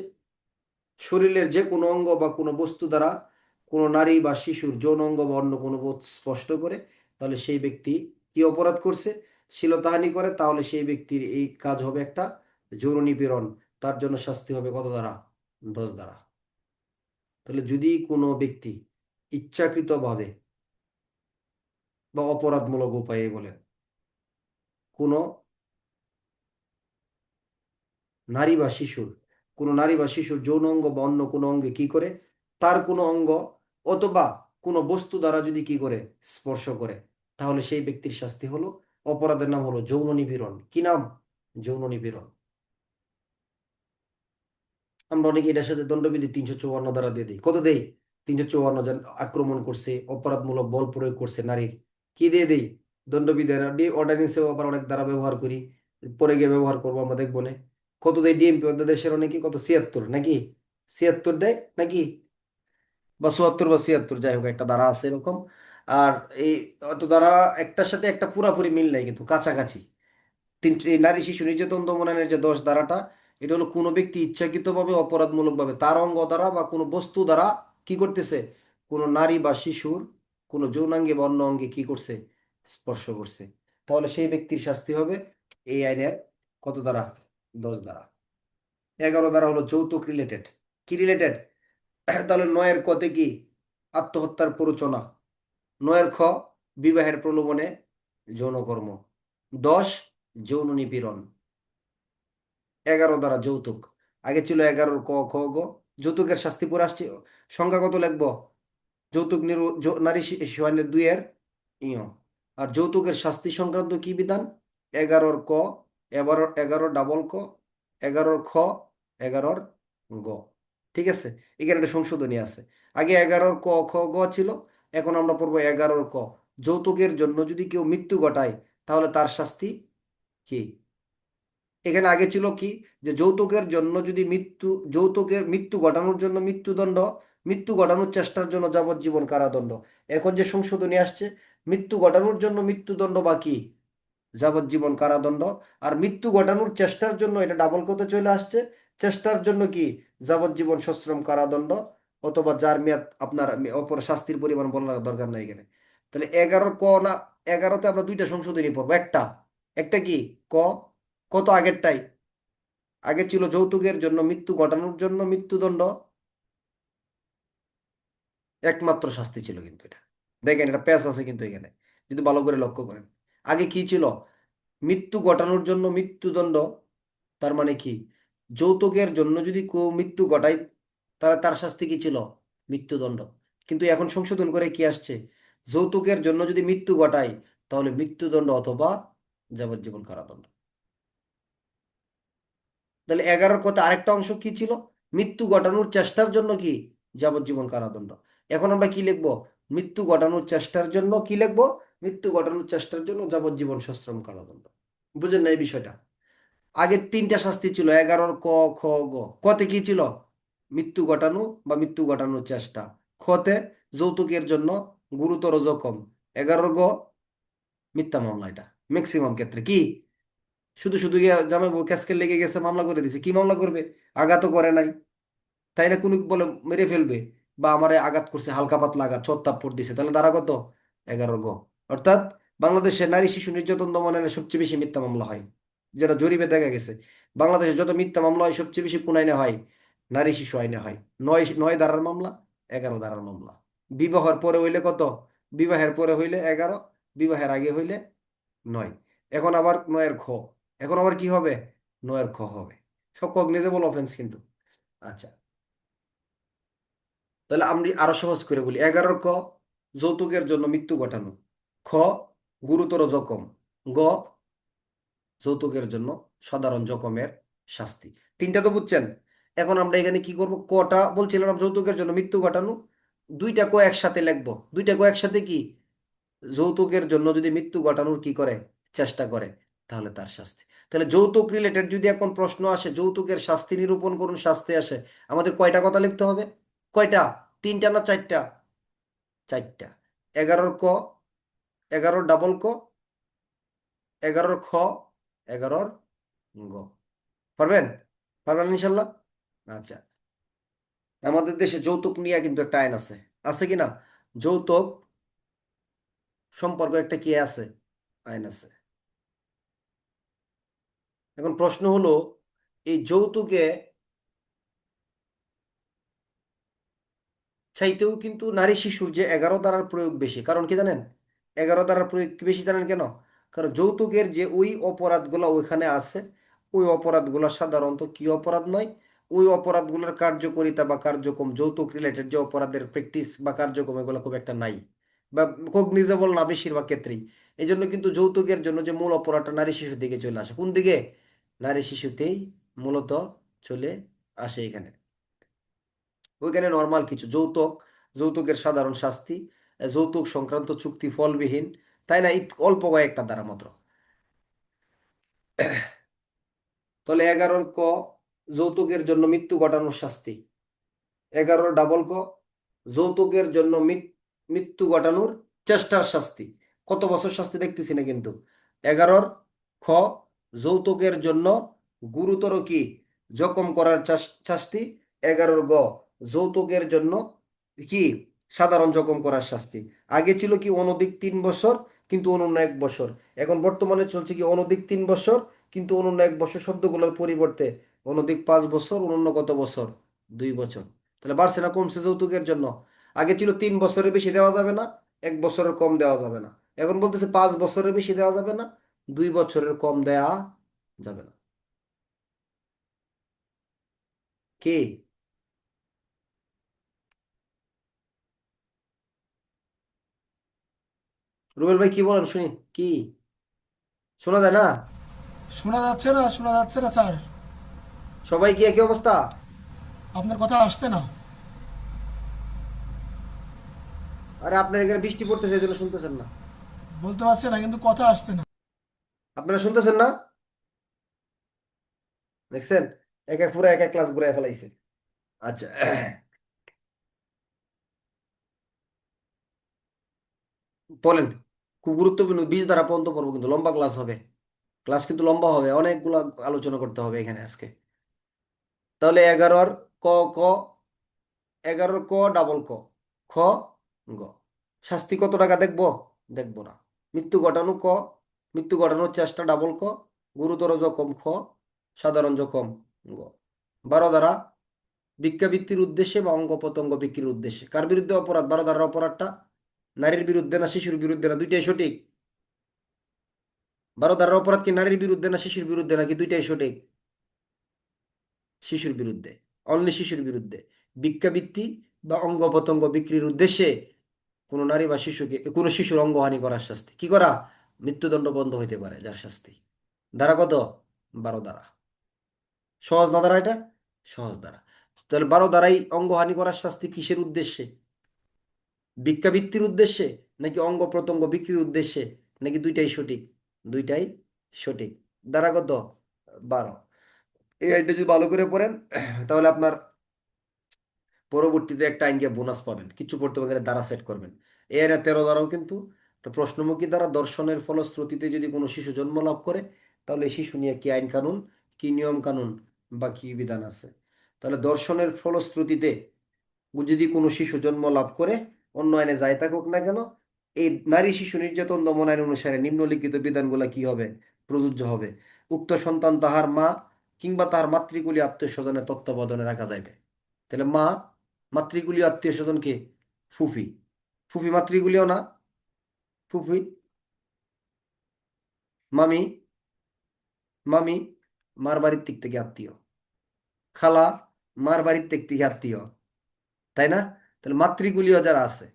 শরীরের যে কোনো অঙ্গ বা কোনো বস্তু দ্বারা কোনো নারী বা শিশুর যৌন অঙ্গ বা অন্য কোনো বোধ স্পষ্ট করে, তাহলে সেই ব্যক্তি কি অপরাধ করছে? শ্লীলতাহানি করে, তাহলে সেই ব্যক্তির এই কাজ হবে একটা যৌন নিপীড়ন। তার জন্য শাস্তি হবে কত দ্বারা? 10 দ্বারা। তাহলে যদি কোনো ব্যক্তি ইচ্ছাকৃতভাবে বা অপরাধমূলক উপায়ে বলেন কোনো নারী বা শিশুর কোনো নারী বা শিশুর যৌন অঙ্গ বা অন্য কোনো অঙ্গে কি করে, তার কোনো অঙ্গ অথবা কোনো বস্তু দ্বারা যদি কি করে, স্পর্শ করে, তাহলে সেই ব্যক্তির শাস্তি হলো, অপরাধের নাম হলো যৌন নিপীড়ন। কি নাম? যৌন নিপীড়ন। আমরা অনেকে এটার সাথে দণ্ডবিধি 354 দ্বারা দিয়ে দিই। কত দেই? 354, যেন আক্রমণ করছে, অপরাধমূলক বল প্রয়োগ করছে নারীর, কি দিয়ে দেই? দণ্ডবিধি। অর্ডিন্যান্সেও আবার অনেক দ্বারা ব্যবহার করি, পরে গিয়ে ব্যবহার করবো আমরা, দেখবো না কত দেয় ডিএমপি অধ্যাদেশের অনেকে, কত 76 নাকি? 76 দেয় নাকি, বা 74 বা 76, যাই হোক একটা ধারা আছে এরকম। আর এই অত দ্বারা একটার সাথে একটা পুরাপুরি মিল নাই, কিন্তু কাছাকাছি। এই নারী শিশু নির্যাতন দমনের যে 10 ধারাটা, এটা হলো কোনো ব্যক্তি ইচ্ছাকৃতভাবে অপরাধমূলকভাবে তার অঙ্গ দ্বারা বা কোনো বস্তু দ্বারা কি করতেছে, কোনো নারী বা শিশুর কোনো যৌনাঙ্গে বা অন্য অঙ্গে কি করছে, স্পর্শ করছে, তাহলে সেই ব্যক্তির শাস্তি হবে এই আইনের কত দ্বারা? 10 দ্বারা। 11 দ্বারা হলো যৌতুক রিলেটেড। কি রিলেটেড? তাহলে 9-এর কতে কি? আত্মহত্যার প্ররোচনা। 9-এর খ বিবাহের প্রলোভনে যৌনকর্ম। 10 যৌন নিপীড়ন। 11 দ্বারা যৌতুক। আগে ছিল 11-র ক খ গ। যৌতুকের শাস্তি পরে আসছে, সংখ্যা কত লিখবো? যৌতুক নারী শিশু আইনের 2-এর ইয়। আর যৌতুকের শাস্তি সংক্রান্ত কি বিধান? 11-র ক, 11 ডাবল ক, 11-র খ, 11-র গ। ঠিক আছে, এখানে একটা সংশোধনী আছে। আগে 11-র ক খ গ ছিল, এখন আমরা পড়বো 11-র ক। যৌতুকের জন্য যদি কেউ মৃত্যু ঘটায় তাহলে তার শাস্তি কি? এখানে আগে ছিল কি, যে যৌতুকের জন্য যদি যৌতুকের মৃত্যু ঘটানোর জন্য মৃত্যুদণ্ড, মৃত্যু ঘটানোর চেষ্টার জন্য যাবজ্জীবন কারাদণ্ড। এখন যে সংশোধনী আসছে, মৃত্যু ঘটানোর জন্য মৃত্যুদণ্ড বা কি, যাবজ্জীবন কারাদণ্ড। আর মৃত্যু ঘটানোর চেষ্টার জন্য এটা ডাবল কোতে চলে আসছে, চেষ্টার জন্য কি, যাবজ্জীবন সশ্রম কারাদণ্ড, অথবা যার মেয়াদ আপনার অপর শাস্তির পরিমাণ বলার দরকার নাই এখানে। তাহলে 11 ক না, 11-তে আমরা দুইটা সংশোধনী পড়বো। একটা একটা কি, ক, কত আগেরটাই? আগে ছিল যৌতুকের জন্য মৃত্যু ঘটানোর জন্য মৃত্যুদণ্ড একমাত্র শাস্তি ছিল, কিন্তু এটা দেখেন এটা প্যাচ আছে কিন্তু এখানে, যদি ভালো করে লক্ষ্য করেন। আগে কি ছিল? মৃত্যু ঘটানোর জন্য মৃত্যুদণ্ড। তার মানে কি, যৌতুকের জন্য যদি কেউ মৃত্যু ঘটায় তাহলে তার শাস্তি কি ছিল? মৃত্যুদণ্ড। কিন্তু এখন সংশোধন করে কি আসছে, যৌতুকের জন্য যদি মৃত্যু ঘটায় তাহলে মৃত্যুদণ্ড অথবা যাবজ্জীবন কারাদণ্ড। তাহলে 11-র কথা আরেকটা অংশ কি ছিল? মৃত্যু ঘটানোর চেষ্টার জন্য কি, যাবজ্জীবন কারাদণ্ড। এখন আমরা কি লিখবো? মৃত্যু ঘটানোর চেষ্টার জন্য কি লিখবো? মৃত্যু ঘটানোর চেষ্টার জন্য যাবজ্জীবন সশ্রম কারাদণ্ড। বুঝেন না এই বিষয়টা? আগের তিনটা শাস্তি ছিল 11-র ক খ গ। কতে কি ছিল? মৃত্যু ঘটানো বা মৃত্যু ঘটানোর চেষ্টা। খতে যৌতুকের জন্য গুরুতর জখম। 11-র গ মিথ্যা মামলা। এটা ম্যাক্সিমাম ক্ষেত্রে কি, শুধু শুধু গিয়ে জামাই বউ ক্যাসকেল লেগে গেছে মামলা করে দিছে, কি মামলা করবে? আঘাতও করে নাই, তাই না, কোনো বলে মেরে ফেলবে, বা আমারে আঘাত করছে হালকা পাতলা আঘাত, 4 থাপ্পড় দিছে, তাহলে তারা কত? 11-র গ। অর্থাৎ বাংলাদেশে নারী শিশু নির্যাতন দমনের সবচেয়ে বেশি মিথ্যা মামলা হয়, যেটা জরিপে দেখা গেছে। বাংলাদেশে যত মিথ্যা মামলা হয় সবচেয়ে বেশি কোন আইনে হয়? নারী শিশু আইনে হয়। নয় নয় ধারার মামলা, 11 ধারার মামলা। বিবাহের পরে হইলে কত? বিবাহের পরে হইলে 11, বিবাহের আগে হইলে 9। এখন আবার 9-এর খ। এখন আবার কি হবে? 9-এর খ হবে। সব কগনিজেবল অফেন্স কিন্তু। আচ্ছা, তাহলে আমি আরো সহজ করে বলি। 11-র ক, যৌতুকের জন্য মৃত্যু ঘটানো। খ, গুরুতর জখম। গ, যৌতুকের জন্য সাধারণ জখমের শাস্তি। তিনটা তো বুঝছেন। এখন আমরা এখানে কি করব? কটা বলছিলাম যৌতুকের জন্য মৃত্যু ঘটানো, দুইটা ক একসাথে লিখবো। দুইটা ক একসাথে কি? যৌতুকের জন্য যদি মৃত্যু ঘটানোর কি করে, চেষ্টা করে, তাহলে তার শাস্তি। তাহলে যৌতুক রিলেটেড যদি এখন প্রশ্ন আসে, যৌতুকের শাস্তি নিরূপণ করুন, শাস্তি আসে, আমাদের কয়টা কথা লিখতে হবে? কয়টা? তিনটা না চারটা? চারটা। 11-র ক, 11-র ডাবল ক, 11-র খ, 11-র গ। পারবেন? পারবেন ইনশাল্লাহ। আচ্ছা, আমাদের দেশে যৌতুক নিয়ে কিন্তু একটা আইন আছে। আছে কি না? যৌতুক সম্পর্ক একটা কি আছে? আইন আছে। এখন প্রশ্ন হলো, এই যৌতুকে চাইতেও কিন্তু নারী শিশুর যে 11 ধারার প্রয়োগ বেশি। কারণ কি জানেন? 11 ধারার প্রয়োগ কি বেশি জানেন কেন? কারণ যৌতুকের যে ওই অপরাধগুলো ওইখানে আছে, ওই অপরাধগুলো সাধারণত কি অপরাধ নয়। ওই অপরাধগুলোর কার্যকারিতা বা কার্যক্রম, যৌতুক রিলেটেড যে অপরাধের প্র্যাকটিস বা কার্যক্রম, এগুলো খুব একটা নাই, বা কগনিজেবল না বেশিরভাগ ক্ষেত্রেই। এই জন্য কিন্তু যৌতুকের জন্য যে মূল অপরাধটা নারী শিশুর দিকে চলে আসে। কোন দিকে? নারী শিশুতেই মূলত চলে আসে এখানে। ওইখানে নর্মাল কিছু যৌতুক, যৌতুকের সাধারণ শাস্তি, যৌতুক সংক্রান্ত চুক্তি ফলবিহীন, তাই না? অল্প কয়েকটা দ্বারা মাত্র। তাহলে 11-র ক, যৌতুকের জন্য মৃত্যু ঘটানোর শাস্তি। 11-র ডাবল ক, যৌতুকের জন্য মৃত্যু ঘটানোর চেষ্টার শাস্তি। কত বছর শাস্তি দেখতেছি না কিন্তু। 11-র খ, যৌতুকের জন্য গুরুতর কি জখম করার শাস্তি। 11-র গ, যৌতুকের জন্য কি সাধারণ জখম করার শাস্তি। আগে ছিল কি অনধিক 3 বছর কিন্তু অনূন্য 1 বছর। এখন বর্তমানে চলছে কি অনধিক 3 বছর কিন্তু অনূন্য 1 বছর, শব্দগুলোর পরিবর্তে অনধিক 5 বছর, অনূন্য কত বছর? 2 বছর। তাহলে বাড়ছে না কমছে যৌতুকের জন্য? আগে ছিল 3 বছরের বেশি দেওয়া যাবে না, 1 বছরের কম দেওয়া যাবে না। এখন বলতেছে 5 বছরের বেশি দেওয়া যাবে না, 2 বছরের কম দেয়া যাবে না। কি? রুবেল ভাই কি বলেন শুনি। কি শোনা যায় না? শোনা যাচ্ছে না, শোনা যাচ্ছে না স্যার। সবাই কি একই অবস্থা? আপনার কথা আসছে না। আরে আপনার এখানে বৃষ্টি পড়তেছে, এই জন্য শুনতেছেন না। বলতে পারছে না কিন্তু কথা আসছে না। আপনারা শুনতেছেন না? দেখছেন, এক এক পুরো এক এক ক্লাস ঘুরাই ফেলাইছে। আচ্ছা, বলেন। খুব গুরুত্বপূর্ণ 20 ধারা পর্যন্ত পড়বো, কিন্তু লম্বা ক্লাস হবে। ক্লাস কিন্তু লম্বা হবে, অনেকগুলো আলোচনা করতে হবে এখানে আজকে। তাহলে 11-র ক, ক, 11-র ক ডাবল ক, খ, গ। শাস্তি কত টাকা দেখবো? দেখবো না। মৃত্যু ঘটানো ক, মৃত্যু ঘটানোর চেষ্টা ডাবল ক, গুরুতর জখম খ, সাধারণ জখম গ। 12 ধারা, ভিক্ষাবৃত্তির উদ্দেশ্যে বা অঙ্গ প্রত্যঙ্গ বিক্রির উদ্দেশ্যে। কার বিরুদ্ধে অপরাধ? 12 ধারার অপরাধটা নারীর বিরুদ্ধে না শিশুর বিরুদ্ধে, না দুইটাই সঠিক? 12 ধারার অপরাধ কি নারীর বিরুদ্ধে না শিশুর বিরুদ্ধে, নাকি দুইটাই সঠিক? শিশুর বিরুদ্ধে, অনলি শিশুর বিরুদ্ধে। ভিক্ষাবৃত্তি বা অঙ্গ প্রত্যঙ্গ বিক্রির উদ্দেশ্যে কোনো নারী বা শিশুকে, কোনো শিশুর অঙ্গহানি করার শাস্তি কি করা? মৃত্যুদণ্ড বন্ধ হইতে পারে যার শাস্তি। ধারা কত? 12 ধারা। সহজ না ধারা এটা? সহজ ধারা। তাহলে 12 ধারাই অঙ্গহানি করার শাস্তি কিসের উদ্দেশ্যে? ভিক্ষাবৃত্তির উদ্দেশ্যে নাকি অঙ্গ প্রত্যঙ্গ বিক্রির উদ্দেশ্যে, নাকি দুইটাই সঠিক? দুইটাই সঠিক। ধারা কত? 12। এই আইনটা যদি ভালো করে পড়েন, তাহলে আপনার পরবর্তীতে একটা আইনকে বোনাস পাবেন। কিছু পড়তে গেলে দ্বারা সেট করবেন। এর 13 ধারাও কিন্তু একটা প্রশ্নমুখী দ্বারা, দর্শনের ফলশ্রুতিতে যদি কোনো শিশু জন্ম লাভ করে, তাহলে এই শিশু নিয়ে কি আইন কানুন, কি নিয়ম কানুন বা কি বিধান আছে। তাহলে দর্শনের ফলশ্রুতিতে যদি কোনো শিশু জন্ম লাভ করে, অন্য আইনে যাই থাকুক না কেন, এই নারী শিশু নির্যাতন দমন আইন অনুসারে নিম্নলিখিত বিধানগুলো কি হবে, প্রযোজ্য হবে? উক্ত সন্তান তাহার মা কিংবা তাহার মাতৃকুলীয় আত্মীয় স্বজনের তত্ত্বাবধানে রাখা যাবে। তাহলে মা, মাতৃকুলীয় আত্মীয় স্বজন কে? ফুফি। ফুফি মাতৃকুলীয় না? ফুফি, মামি, মামি মার বাড়ির দিক থেকে আত্মীয়। খালা মার বাড়ির দিক থেকে আত্মীয়, তাই না? তাহলে মাতৃকুলীয় যারা আছে,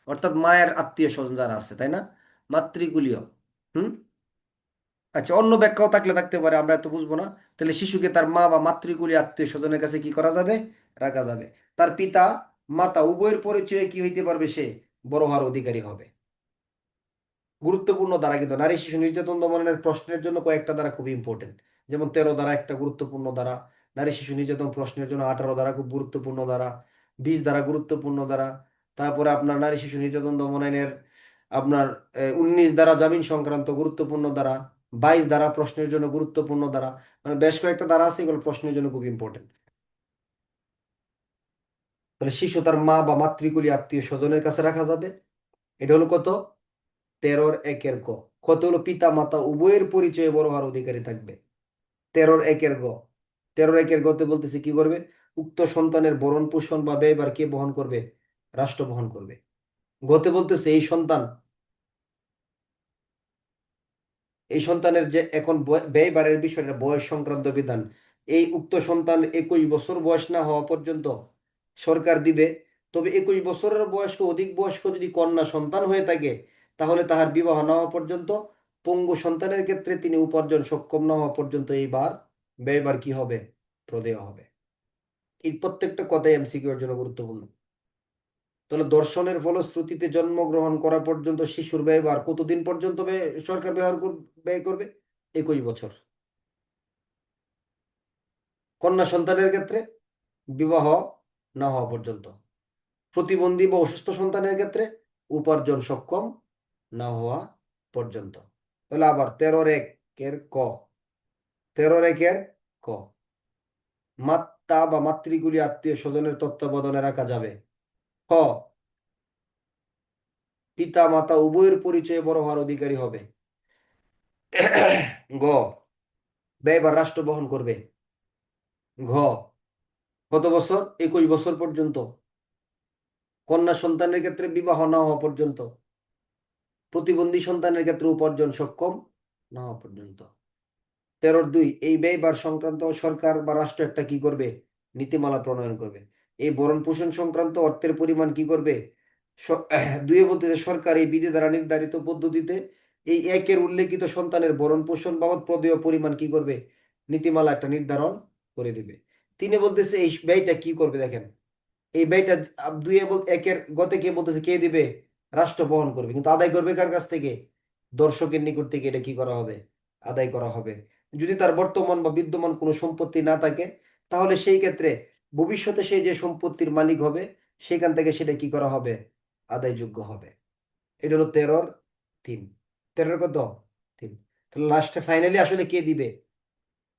অর্থাৎ মায়ের আত্মীয় স্বজন যারা আছে, তাই না, মাতৃকুলীয়। হুম। আচ্ছা, অন্য ব্যাখ্যাও থাকলে থাকতে পারে, আমরা এত বুঝবো না। তাহলে শিশুকে তার মা বা মাতৃকুলীয় আত্মীয় স্বজনের কাছে কি করা যাবে, রাখা যাবে। তার পিতা মাতা উভয়ের পরিচয়ে কি হইতে পারবে, সে বড় হওয়ার অধিকারী হবে। গুরুত্বপূর্ণ ধারা কিন্তু নারী শিশু নির্যাতন দমনের প্রশ্নের জন্য কয়েকটা ধারা খুবই ইম্পর্টেন্ট। যেমন 13 ধারা একটা গুরুত্বপূর্ণ ধারা, নারী শিশু নির্যাতন প্রশ্নের জন্য 18 ধারা খুব গুরুত্বপূর্ণ ধারা, 20 ধারা গুরুত্বপূর্ণ ধারা। তারপরে আপনার নারী শিশু নির্যাতন দমন আইনের আপনার 19 ধারা জামিন সংক্রান্ত গুরুত্বপূর্ণ ধারা, 22 ধারা প্রশ্নের জন্য গুরুত্বপূর্ণ ধারা। মানে বেশ কয়েকটা ধারা আছে, এগুলো প্রশ্নের জন্য খুব ইম্পর্টেন্ট। তাহলে শিশু তার মা বা মাতৃকুলীয় আত্মীয় স্বজনের কাছে রাখা যাবে। এটা হলো কত, 13-1 ক। কত হলো, পিতা মাতা উভয়ের পরিচয়ে বড় হওয়ার অধিকারী থাকবে। 13-1 গ। 13-1 গতে বলতেছে কি করবে, উক্ত সন্তানের ভরণ পোষণ বা ব্যয়ভার কে বহন করবে, রাষ্ট্র বহন করবে। গতে বলতেছে এই সন্তান, এই সন্তানের যে এখন ব্যয়ভারের বিষয়টা বয়স সংক্রান্ত বিধান, এই উক্ত সন্তান 21 বছর বয়স না হওয়া পর্যন্ত সরকার দিবে। তবে 21 বছরের বয়স্ক অধিক বয়স্ক যদি কন্যা সন্তান হয়ে থাকে, তাহলে তাহার বিবাহ না হওয়া পর্যন্ত, পঙ্গু সন্তানের ক্ষেত্রে তিনি উপার্জন সক্ষম না হওয়া পর্যন্ত এইবার ব্যয়ভার কি হবে, প্রদেয় হবে। এই প্রত্যেকটা কথাই এমসিকিউ এর জন্য গুরুত্বপূর্ণ। তাহলে দর্শনের ফলশ্রুতিতে জন্মগ্রহণ করা পর্যন্ত শিশুর ব্যয়ভার কতদিন পর্যন্ত সরকার ব্যয় করবে, 21 বছর। কন্যা সন্তানের ক্ষেত্রে বিবাহ না হওয়া পর্যন্ত। প্রতিবন্ধী বা অসুস্থ সন্তানের ক্ষেত্রে উপার্জন সক্ষম না হওয়া পর্যন্ত। তাহলে আবার 13-1 ক, 13-1 ক, মাতা বা মাতৃকুলীয় আত্মীয় স্বজনের তত্ত্বাবধানে রাখা যাবে। খ, পিতা মাতা উভয়ের পরিচয়ে বড় হওয়ার অধিকারী হবে। গ, ব্যয়ভার রাষ্ট্র বহন করবে। ঘ, কত বছর, 21 বছর পর্যন্ত। কন্যা সন্তানের ক্ষেত্রে বিবাহ না হওয়া পর্যন্ত। প্রতিবন্ধী সন্তানের ক্ষেত্রে উপার্জন সক্ষম না হওয়া পর্যন্ত। 13-2, এই ব্যয়ভার সংক্রান্ত সরকার বা রাষ্ট্র একটা কি করবে, নীতিমালা প্রণয়ন করবে। এই ভরণ পোষণ সংক্রান্ত অর্থের পরিমাণ কি করবে, দুয়ে বলতে যে সরকার এই বিধি দ্বারা নির্ধারিত পদ্ধতিতে এই একের উল্লেখিত সন্তানের ভরণ পোষণ বাবদ প্রদেয় পরিমাণ কি করবে, নীতিমালা একটা নির্ধারণ করে দিবে। তিনি বলতেছে এই ব্যয়টা কি করবে, দেখেন এই ব্যয়টা 2-1 গতে কে বলতেছে কে দিবে, রাষ্ট্র বহন করবে। কিন্তু আদায় করবে কার কাছ থেকে, দর্শকের নিকট থেকে এটা কি করা হবে, আদায় করা হবে। যদি তার বর্তমান বা বিদ্যমান কোনো সম্পত্তি না থাকে, তাহলে সেই ক্ষেত্রে ভবিষ্যতে সে যে সম্পত্তির মালিক হবে, সেখান থেকে সেটা কি করা হবে, আদায়যোগ্য হবে। এটা হলো 13-3। 13 কত, 3। তাহলে লাস্টে ফাইনালি আসলে কে দিবে,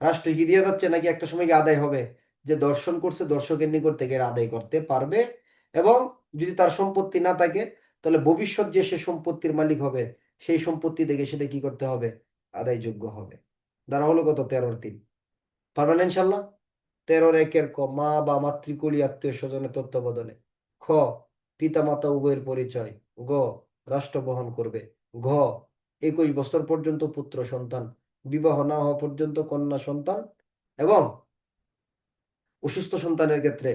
রাষ্ট্র কি দিয়ে যাচ্ছে নাকি একটা সময় গিয়ে আদায় হবে? যে দর্শন করছে দর্শকের নিকট থেকে এরা আদায় করতে পারবে। এবং যদি তার সম্পত্তি না থাকে, তাহলে ভবিষ্যৎ যে সে সম্পত্তির মালিক হবে, সেই সম্পত্তি থেকে সেটা কি করতে হবে, আদায়যোগ্য হবে। দ্বারা হলো কত, 13-3। পারবেন ইনশাল্লাহ। 13-1 ক, মা বা মাতৃকুলীয় আত্মীয় স্বজনের তত্ত্বাবধানে। খ, পিতা মাতা উভয়ের পরিচয়। গ, রাষ্ট্র বহন করবে। ঘ, 21 বছর পর্যন্ত পুত্র সন্তান, বিবাহ না হওয়া পর্যন্ত কন্যা সন্তান, এবং অসুস্থ সন্তানের ক্ষেত্রে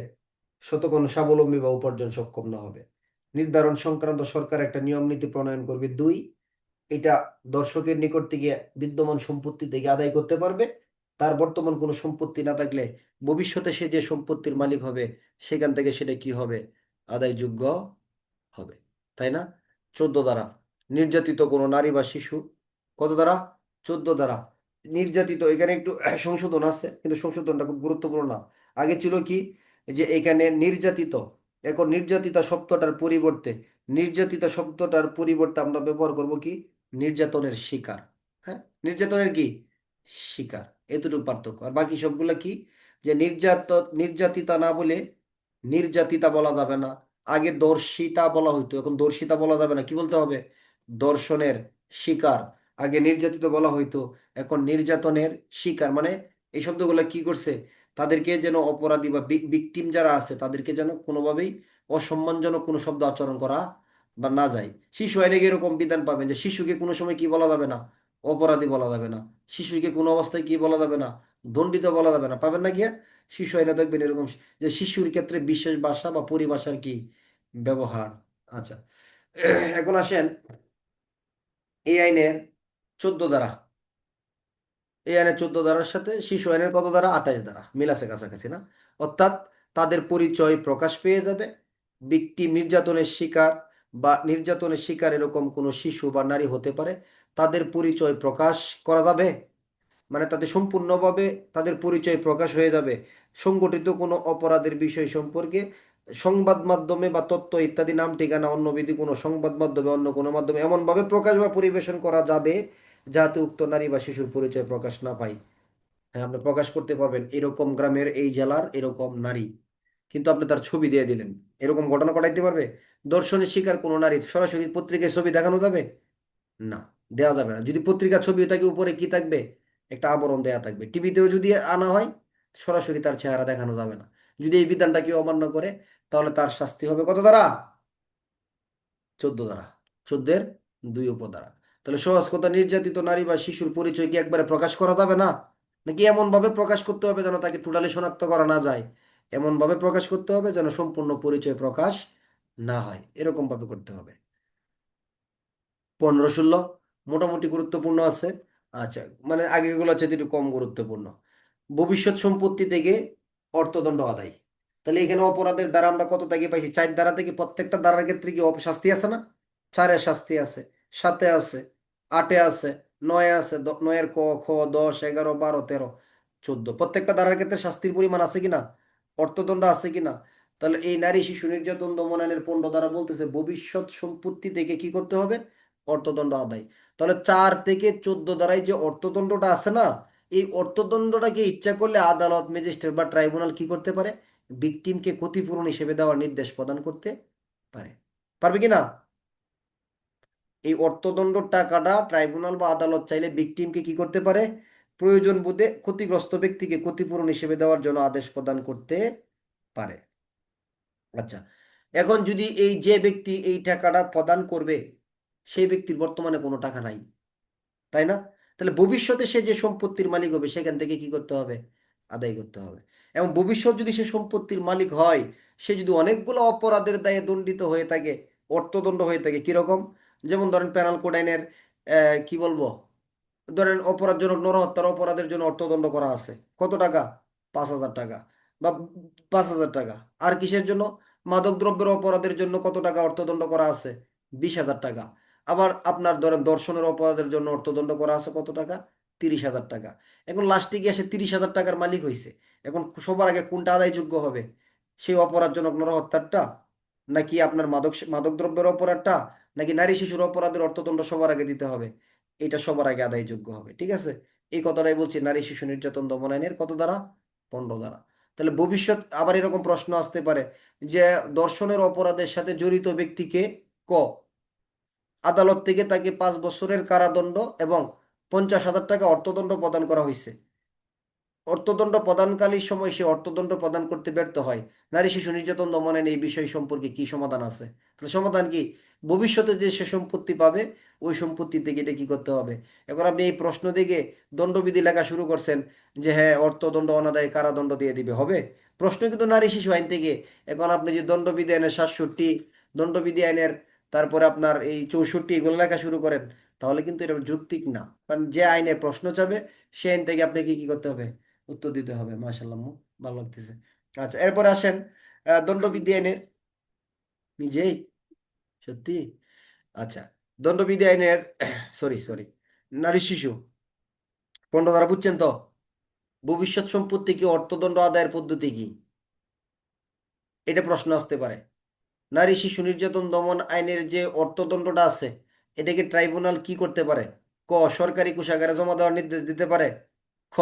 শতকোন স্বাবলম্বী বা উপার্জন সক্ষম না হবে। নির্ধারণ সংক্রান্ত সরকার একটা নিয়ম নীতি প্রণয়ন করবে। 2, এটা দর্শকের নিকট থেকে বিদ্যমান সম্পত্তি থেকে আদায় করতে পারবে। তার বর্তমান কোনো সম্পত্তি না থাকলে ভবিষ্যতে সে যে সম্পত্তির মালিক হবে, সেখান থেকে সেটা কি হবে, আদায়যোগ্য হবে। তাই না? 14 দ্বারা, নির্যাতিত কোনো নারী বা শিশু। কত দ্বারা, 14 দ্বারা। নির্যাতিত, এখানে একটু সংশোধন আছে, কিন্তু সংশোধনটা খুব গুরুত্বপূর্ণ না। আগে ছিল কি, যে এখানে নির্যাতিত, এখন নির্যাতিতা শব্দটার পরিবর্তে, নির্যাতিতা শব্দটার পরিবর্তে আমরা ব্যবহার করব কি, নির্যাতনের শিকার। হ্যাঁ, নির্যাতনের কি, শিকার। এতটুকু পার্থক্য। আর বাকি সবগুলা কি, যে নির্যাতিতা না বলে নির্যাতিতা বলা যাবে না, আগে দর্শিতা বলা হইতো, এখন দর্শিতা বলা যাবে না, কি বলতে হবে? দর্শনের শিকার। আগে নির্যাতিত বলা হইতো, এখন নির্যাতনের শিকার। মানে এই শব্দগুলো কি করছে, তাদেরকে যেন অপরাধী বা ভিকটিম যারা আছে তাদেরকে যেন কোনোভাবেই অসম্মানজনক কোনো শব্দ আচরণ করা বা না যায়। শিশু আইনে এরকম বিধান পাবেন যে শিশুকে কোনো সময় কি বলা যাবে না, অপরাধী বলা যাবে না। শিশুকে কোনো অবস্থায় কি বলা যাবে না, দণ্ডিত বলা যাবে না, পাবেন না গিয়া শিশু আইনে দেখবেন এরকম, যে শিশুর ক্ষেত্রে বিশেষ ভাষা বা পরিভাষার কি ব্যবহার। আচ্ছা, এখন আসেন এই আইনের 14 ধারা। এই আইনের 14 ধারার সাথে শিশু আইনের কত ধারা, 28 ধারা, মিল আছে কাছাকাছি না? অর্থাৎ তাদের পরিচয় প্রকাশ পেয়ে যাবে। ব্যক্তি নির্যাতনের শিকার বা নির্যাতনের শিকার এরকম কোনো শিশু বা নারী হতে পারে, তাদের পরিচয় প্রকাশ করা যাবে। মানে তাদের সম্পূর্ণভাবে তাদের পরিচয় প্রকাশ হয়ে যাবে সংগঠিত কোনো অপরাধের বিষয় সম্পর্কে সংবাদ মাধ্যমে বা তথ্য ইত্যাদি নাম ঠিকানা অন্য বিধি কোনো সংবাদ মাধ্যমে অন্য কোনো মাধ্যমে এমনভাবে প্রকাশ বা পরিবেশন করা যাবে যাতে উক্ত নারী বা শিশুর পরিচয় প্রকাশ না পায়। হ্যাঁ, আপনি প্রকাশ করতে পারবেন এরকম গ্রামের এই জেলার এরকম নারী, কিন্তু আপনি তার ছবি দিয়ে দিলেন, এরকম ঘটনা ঘটাইতে পারবে? দর্শনের শিকার কোনো নারী সরাসরি পত্রিকায় ছবি দেখানো যাবে না, দেওয়া যাবে না। যদি পত্রিকার ছবি থাকে উপরে কি থাকবে, একটা আবরণ দেয়া থাকবে। টিভিতেও যদি আনা হয় সরাসরি তার চেহারা দেখানো যাবে না। যদি এই বিধানটা কেউ অমান্য করে তাহলে তার শাস্তি হবে কত দ্বারা, 14 ধারা, 14-এর 2 উপধারা। তাহলে সহজ কথা, নির্যাতিত নারী বা শিশুর পরিচয় কি একবারে প্রকাশ করা যাবে না, নাকি এমন ভাবে প্রকাশ করতে হবে যেন তাকে টোটালি শনাক্ত করা না যায়? এমন ভাবে প্রকাশ করতে হবে যেন সম্পূর্ণ পরিচয় প্রকাশ না হয়, এরকম ভাবে করতে হবে। 15-16 মোটামুটি গুরুত্বপূর্ণ আছে। আচ্ছা, মানে আগেগুলো চেয়ে একটু কম গুরুত্বপূর্ণ। ভবিষ্যৎ সম্পত্তি থেকে অর্থদণ্ড আদায়। তাহলে এখানে অপরাধের দ্বারা আমরা কত থেকে পাইছি, 4 ধারা থেকে। প্রত্যেকটা ধারার ক্ষেত্রে কি শাস্তি আছে না? 4-এ শাস্তি আছে, 7-এ আছে, 8-এ আছে, 9-এ আছে, 9-এর ক, খ, 10, 11, 12, 13, 14, প্রত্যেকটা ধারার ক্ষেত্রে শাস্তির পরিমাণ আছে কিনা, অর্থদণ্ড আছে কিনা। তাহলে এই নারী শিশু নির্যাতন দমন আইনের 15 ধারা বলতেছে ভবিষ্যৎ সম্পত্তি থেকে কি করতে হবে, অর্থদণ্ড আদায়। তাহলে 4 থেকে 14 ধারায় যে অর্থদণ্ডটা আছে না, এই অর্থদণ্ডটাকে ইচ্ছা করলে আদালত, ম্যাজিস্ট্রেট বা ট্রাইব্যুনাল কি করতে পারে, ভিকটিমকে ক্ষতিপূরণ হিসেবে দেওয়ার নির্দেশ প্রদান করতে পারে। পারবে কি না? এই অর্থদণ্ড টাকাটা ট্রাইব্যুনাল বা আদালত চাইলে ভিকটিমকে কি করতে পারে, প্রয়োজন বোধে ক্ষতিগ্রস্ত ব্যক্তিকে ক্ষতিপূরণ হিসেবে দেওয়ার জন্য আদেশ প্রদান করতে পারে। আচ্ছা, এখন যদি এই যে ব্যক্তি এই টাকাটা প্রদান করবে সেই ব্যক্তির বর্তমানে কোনো টাকা নাই, তাই না? তাহলে ভবিষ্যতে সে যে সম্পত্তির মালিক হবে সেখান থেকে কি করতে হবে, আদায় করতে হবে। এবং ভবিষ্যৎ যদি সে সম্পত্তির মালিক হয়, সে যদি অনেকগুলো অপরাধের দায়ে দণ্ডিত হয়ে থাকে, অর্থদণ্ড হয়ে থাকে, কিরকম? যেমন ধরেন পেনাল কোড আইনের কি বলবো, ধরেন অপরাধজনক নরহত্যার অপরাধের জন্য অর্থদণ্ড করা আছে কত টাকা, 5,000 টাকা বা 5,000 টাকা। আর কিসের জন্য, মাদক দ্রব্যের অপরাধের জন্য কত টাকা অর্থদণ্ড করা আছে, 20,000 টাকা। আবার আপনার ধরেন দর্শনের অপরাধের জন্য অর্থদণ্ড করা আছে কত টাকা, 30,000 টাকা। এখন লাস্টে গিয়ে সে 30,000 টাকার মালিক হয়েছে। এখন সবার আগে কোনটা আদায়যোগ্য হবে, সেই অপরাধজনক নরহত্যারটা, নাকি আপনার মাদক মাদক দ্রব্যের অপরাধটা, নাকি নারী শিশুর অপরাধের অর্থদণ্ড সবার আগে দিতে হবে? এটা সবার আগে আদায়যোগ্য হবে, ঠিক আছে? এই কথাটাই বলছি নারী শিশু নির্যাতন দমন আইনের কত ধারা, 15 ধারা। তাহলে ভবিষ্যৎ আবার এরকম প্রশ্ন আসতে পারে যে ধর্ষণের অপরাধের সাথে জড়িত ব্যক্তিকে ক আদালত থেকে তাকে 5 বছরের কারাদণ্ড এবং 50,000 টাকা অর্থদণ্ড প্রদান করা হয়েছে। অর্থদণ্ড প্রদানকালীন সময় সে অর্থদণ্ড প্রদান করতে ব্যর্থ হয়, নারী শিশু নির্যাতন দমন আইনে এই বিষয় সম্পর্কে কি সমাধান আছে? তাহলে সমাধান কি, ভবিষ্যতে যে সে সম্পত্তি পাবে ওই সম্পত্তি থেকে এটা কি করতে হবে। এখন আপনি এই প্রশ্ন দিকে দণ্ডবিধি লেখা শুরু করছেন যে হ্যাঁ অর্থদণ্ড অনাদায়ে কারাদণ্ড দিয়ে দিবে, হবে? প্রশ্ন কিন্তু নারী শিশু আইন থেকে। এখন আপনি যে দণ্ডবিধি আইনের 67, দণ্ডবিধি আইনের তারপরে আপনার এই 64 এগুলো লেখা শুরু করেন, তাহলে কিন্তু এটা যৌক্তিক না। কারণ যে আইনে প্রশ্ন চাবে সে আইন থেকে আপনাকে কি করতে হবে, উত্তর দিতে হবে। মাশাআল্লাহ আম্মু, ভালো লাগতেছে। আচ্ছা, এরপরে আসেন দণ্ডবিধি আইনের, নিজেই সত্যি। আচ্ছা, দণ্ডবিধি আইনের সরি সরি, নারী শিশু 15 ধারা বুঝছেন তো? ভবিষ্যৎ সম্পত্তি কি অর্থদণ্ড আদায়ের পদ্ধতি কি, এটা প্রশ্ন আসতে পারে। নারী শিশু নির্যাতন দমন আইনের যে অর্থদণ্ডটা আছে, এটাকে ট্রাইব্যুনাল কি করতে পারে? ক সরকারি কোষাগারে জমা দেওয়ার নির্দেশ দিতে পারে, খ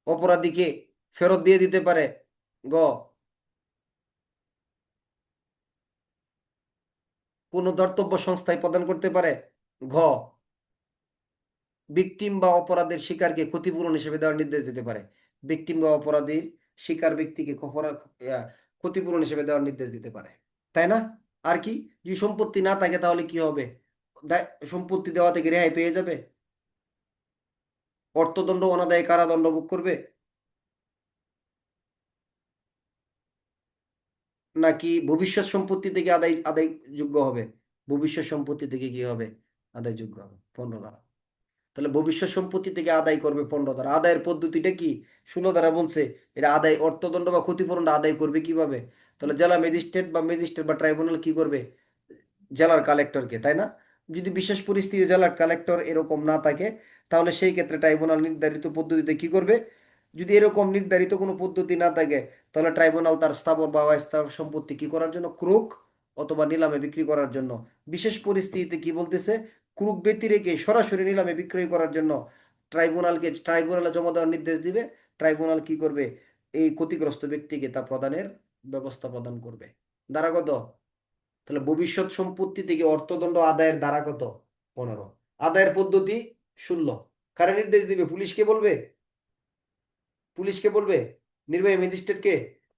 অপরাধীকে ফেরত দিয়ে দিতে পারে, গ কোন ধর্তব্য সংস্থায় প্রদান করতে পারে? ঘ, ভিকটিম বা অপরাধের শিকারকে ক্ষতিপূরণ হিসেবে দেওয়ার নির্দেশ দিতে পারে। ভিকটিম বা অপরাধীর শিকার ব্যক্তিকে ক্ষতিপূরণ হিসেবে দেওয়ার নির্দেশ দিতে পারে, তাই না? আর কি, যদি সম্পত্তি না থাকে তাহলে কি হবে? সম্পত্তি দেওয়া থেকে রেহাই পেয়ে যাবে, অর্থদণ্ড অনাদায়ী কারাদণ্ড ভোগ করবে, নাকি ভবিষ্যৎ সম্পত্তি থেকে আদায় আদায় যোগ্য হবে? ভবিষ্যৎ সম্পত্তি থেকে কি হবে? আদায় যোগ্য হবে 15 ধারা। তাহলে ভবিষ্যৎ সম্পত্তি থেকে আদায় করবে 15 ধারা। আদায়ের পদ্ধতিটা কি? 16 ধারা বলছে এটা আদায়, অর্থদণ্ড বা ক্ষতিপূরণটা আদায় করবে কিভাবে? তাহলে জেলা ম্যাজিস্ট্রেট বা ট্রাইব্যুনাল কি করবে? জেলার কালেক্টরকে, তাই না? যদি বিশেষ পরিস্থিতি জেলার কালেক্টর এরকম না থাকে, তাহলে সেই ক্ষেত্রে ট্রাইব্যুনাল নির্ধারিত পদ্ধতিতে কি করবে? যদি এরকম নির্ধারিত কোনো পদ্ধতি না থাকে, তাহলে ট্রাইব্যুনাল তার স্থাবর বা অস্থাবর সম্পত্তি কি করার জন্য? ক্রুক অথবা নিলামে বিক্রি করার জন্য। বিশেষ পরিস্থিতিতে কি বলতেছে? ক্রুক ব্যতি রেখে সরাসরি নিলামে বিক্রয় করার জন্য ট্রাইব্যুনালে জমা দেওয়ার নির্দেশ দিবে। ট্রাইব্যুনাল কি করবে? এই ক্ষতিগ্রস্ত ব্যক্তিকে তা প্রদানের ব্যবস্থা প্রদান করবে। ধারা কত? তাহলে ভবিষ্যৎ সম্পত্তি থেকে অর্থদণ্ড আদায়ের ধারা কত? 15। আদায়ের পদ্ধতি 16। কারা নির্দেশ দিবে? পুলিশকে বলবে? পুলিশকে বলবে? নির্বাহী ম্যাজিস্ট্রেটকে?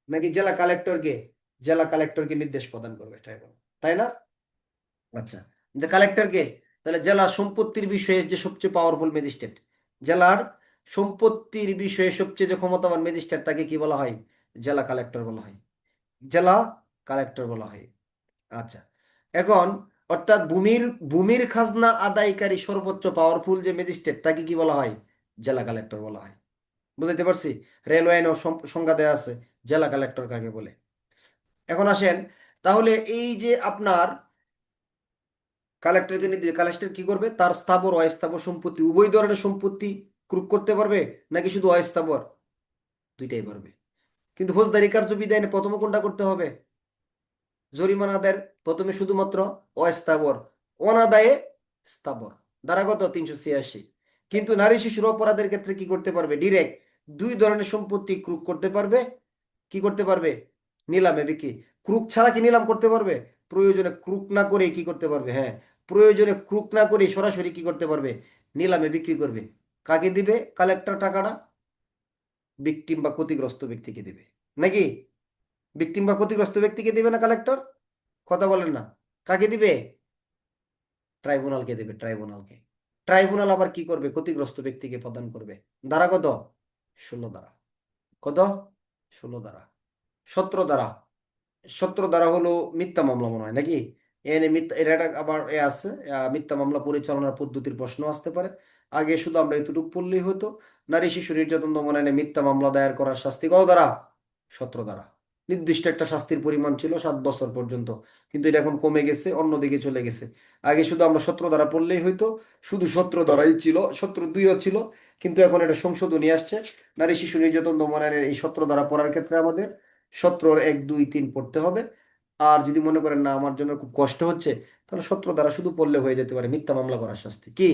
নাকি জেলা কালেক্টরকে? জেলা কালেক্টরকে নির্দেশ প্রদান করবে ট্রাইব্যুনাল, তাই না? আচ্ছা, যে কালেক্টরকে, তাহলে জেলা সম্পত্তির বিষয়ে যে সবচেয়ে পাওয়ারফুল ম্যাজিস্ট্রেট, জেলার সম্পত্তির বিষয়ে সবচেয়ে যে ক্ষমতাবান ম্যাজিস্ট্রেট, তাকে কি বলা হয়? জেলা কালেক্টর বলা হয়। জেলা কালেক্টর বলা হয়। আচ্ছা, এখন অর্থাৎ ভূমির ভূমির খাজনা আদায়কারী সর্বোচ্চ পাওয়ারফুল যে ম্যাজিস্ট্রেট, তাকে কি বলা হয়? জেলা কালেক্টর বলা হয়। বুঝাইতে পারছি? রেলওয়ে আইনেও সংজ্ঞা দেওয়া আছে জেলা কালেক্টর কাকে বলে। এখন আসেন, তাহলে এই যে আপনার কালেক্টরকে নির্দেশ, কালেক্টর কি করবে? তার স্থাবর অস্থাবর সম্পত্তি উভয় ধরনের সম্পত্তি ক্রুক করতে পারবে, নাকি শুধু অস্থাবর? দুইটাই পারবে। কিন্তু ফৌজদারি কার্য বিধানে প্রথম কোনটা করতে হবে? জরিমানা আদায়ের প্রথমে শুধুমাত্র অস্থাবর, অনাদায়ে স্থাবর। ধারাগত 386। কিন্তু নারী শিশুর অপরাধের ক্ষেত্রে কি করতে পারবে? ডিরেক্ট দুই ধরনের সম্পত্তি ক্রুক করতে পারবে। কি করতে পারবে? নিলামে বিক্রি। ক্রুক ছাড়া কি নিলাম করতে পারবে? প্রয়োজনে ক্রুক না করে কি করতে পারবে? হ্যাঁ, প্রয়োজনে ক্রুক না করে সরাসরি কি করতে পারবে? নিলামে বিক্রি করবে। কাকে দিবে কালেক্টর টাকাটা? ভিকটিম বা ক্ষতিগ্রস্ত ব্যক্তিকে দিবে, নাকি? ভিকটিম বা ক্ষতিগ্রস্ত ব্যক্তিকে দিবে না কালেক্টর? কথা বলেন না। কাকে দিবে? ট্রাইব্যুনালকে দেবে, ট্রাইব্যুনালকে। ট্রাইব্যুনাল আবার কি করবে? ক্ষতিগ্রস্ত ব্যক্তিকে প্রদান করবে। ধারা কত? 16 ধারা। কত? 16 ধারা। 17 ধারা। 17 ধারা হলো মিথ্যা মামলা মনে হয়, নাকি? এনে মিথ্যা, এটা একটা আবার আছে, মিথ্যা মামলা পরিচালনার পদ্ধতির প্রশ্ন আসতে পারে। আগে শুধু আমরা এতটুকু পড়লেই হতো। নারী শিশু নির্যাতন দমন আইনে মিথ্যা মামলা দায়ের করার শাস্তি কত ধারা? 17 ধারা। নির্দিষ্ট একটা শাস্তির পরিমাণ ছিল 7 বছর পর্যন্ত, কিন্তু এটা এখন কমে গেছে, অন্যদিকে চলে গেছে। আগে শুধু আমরা 17 ধারা পড়লেই হইতো, শুধু 17 ধারাই ছিল, 17(2)ও ছিল। কিন্তু এখন এটা সংশোধনী আসছে। নারী শিশু নির্যাতন দমন আইনের এই 17 ধারা পড়ার ক্ষেত্রে আমাদের 17-1, 2, 3 পড়তে হবে। আর যদি মনে করেন না আমার জন্য খুব কষ্ট হচ্ছে, তাহলে 17 ধারা শুধু পড়লে হয়ে যেতে পারে, মিথ্যা মামলা করার শাস্তি কি?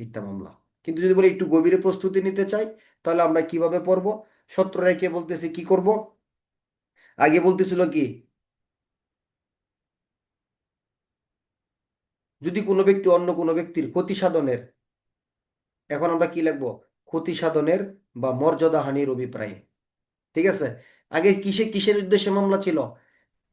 মিথ্যা মামলা। কিন্তু যদি বলি একটু গভীরে প্রস্তুতি নিতে চাই, তাহলে আমরা কিভাবে পড়বো? 17 কে বলতেছি কি করব? আগে বলতেছিল কি, যদি কোনো ব্যক্তি অন্য কোনো ব্যক্তির ক্ষতি সাধনের, এখন আমরা কি লিখবো? ক্ষতি সাধনের বা মর্যাদা হানির অভিপ্রায়ে। ঠিক আছে? আগে কিসের উদ্দেশ্যে মামলা ছিল?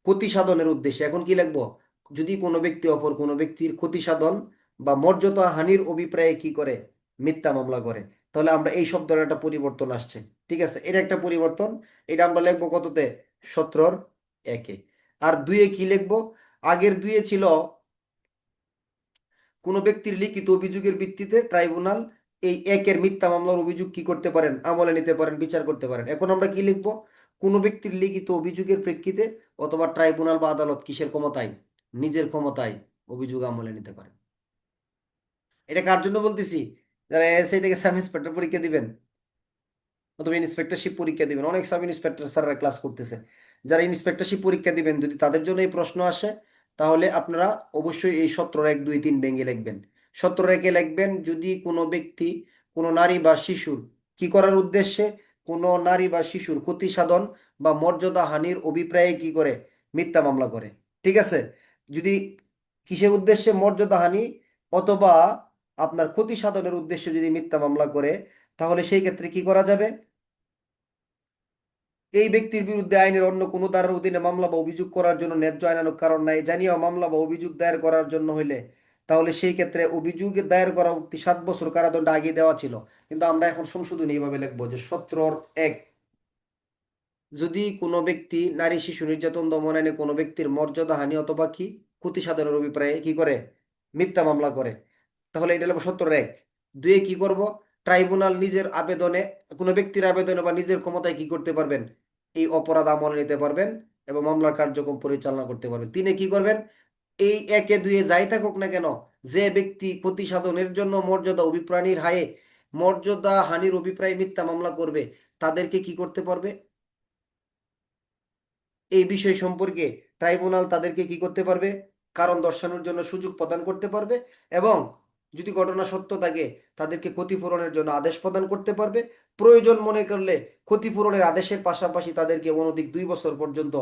ক্ষতি সাধনের উদ্দেশ্যে। এখন কি লিখবো? যদি কোনো ব্যক্তি অপর কোনো ব্যক্তির ক্ষতি সাধন বা মর্যাদা হানির অভিপ্রায়ে কি করে? মিথ্যা মামলা করে। তাহলে আমরা এই শব্দের একটা পরিবর্তন আসছে। ঠিক আছে, এটা একটা পরিবর্তন। এটা আমরা লিখবো কততে? 17(1)-এ। আর 2-এ কি লিখবো? আগের 2-এ ছিল কোনো ব্যক্তির লিখিত অভিযোগের ভিত্তিতে ট্রাইব্যুনাল এই 1-এর মিথ্যা মামলার অভিযোগ কি করতে পারেন? আমলে নিতে পারেন, বিচার করতে পারেন। এখন আমরা কি লিখবো? কোনো ব্যক্তির লিখিত অভিযোগের প্রেক্ষিতে অথবা ট্রাইব্যুনাল বা আদালত কিসের ক্ষমতায়? নিজের ক্ষমতায় অভিযোগ আমলে নিতে পারেন। এটা কার জন্য বলতেছি? যারা এসআই থেকে সাব ইন্সপেক্টর পরীক্ষা দিবেন অথবা ইন্সপেক্টরশিপ পরীক্ষা দিবেন, অনেক সাব ইন্সপেক্টর স্যাররা ক্লাস করতেছে। যারা ইন্সপেক্টরশিপ পরীক্ষা দিবেন, যদি তাদের জন্য এই প্রশ্ন আসে, তাহলে আপনারা অবশ্যই এই 17(1, 2, 3 ভেঙে লিখবেন। 17(1)-এ লিখবেন, যদি কোনো ব্যক্তি কোনো নারী বা শিশুর কি করার উদ্দেশ্যে? কোনো নারী বা শিশুর ক্ষতি সাধন বা মর্যাদা হানির অভিপ্রায়ে কি করে? মিথ্যা মামলা করে। ঠিক আছে? যদি কিসের উদ্দেশ্যে? মর্যাদাহানি অথবা আপনার ক্ষতি সাধনের উদ্দেশ্যে যদি মিথ্যা মামলা করে, তাহলে সেই ক্ষেত্রে কি করা যাবে? এই ব্যক্তির বিরুদ্ধে আইনের অন্য কোনো ধারার অধীনে মামলা বা অভিযোগ করার জন্য ন্যায্য আইনানুগ কারণ নাই জানিয়েও মামলা বা অভিযোগ দায়ের করার জন্য হইলে, তাহলে সেই ক্ষেত্রে অভিযোগ দায়ের করা অব্দি 7 বছর কারাদণ্ড আগে দেওয়া ছিল, কিন্তু আমরা এখন সংশোধনী এইভাবে লিখবো যে 17(1)। যদি কোনো ব্যক্তি নারী শিশু নির্যাতন দমন আইনে কোনো ব্যক্তির মর্যাদাহানি অথবা কি ক্ষতি সাধনের অভিপ্রায়ে কি করে মিথ্যা মামলা করে, তাহলে এটা হলো 17(1)। দুয়ে কি করব? ট্রাইব্যুনাল নিজের আবেদনে, কোনো ব্যক্তির আবেদনে বা নিজের ক্ষমতায় কি করতে পারবেন? এই অপরাধ আমলে নিতে পারবেন এবং মামলার কার্যক্রম পরিচালনা করতে পারবেন। তিনে কি করবেন? এই একে দুয়ে যাই থাকুক না কেন, যে ব্যক্তি ক্ষতি সাধনের জন্য মর্যাদা অভিপ্রাণীর হায়ে মর্যাদা হানির অভিপ্রায়ে মিথ্যা মামলা করবে, তাদেরকে কি করতে পারবে? এই বিষয় সম্পর্কে ট্রাইব্যুনাল তাদেরকে কি করতে পারবে? কারণ দর্শানোর জন্য সুযোগ প্রদান করতে পারবে এবং যদি ঘটনা সত্য থাকে তাদেরকে ক্ষতিপূরণের জন্য আদেশ প্রদান করতে পারবে। প্রয়োজন মনে করলে ক্ষতিপূরণের আদেশের পাশাপাশি তাদেরকে অনধিক 2 বছর পর্যন্ত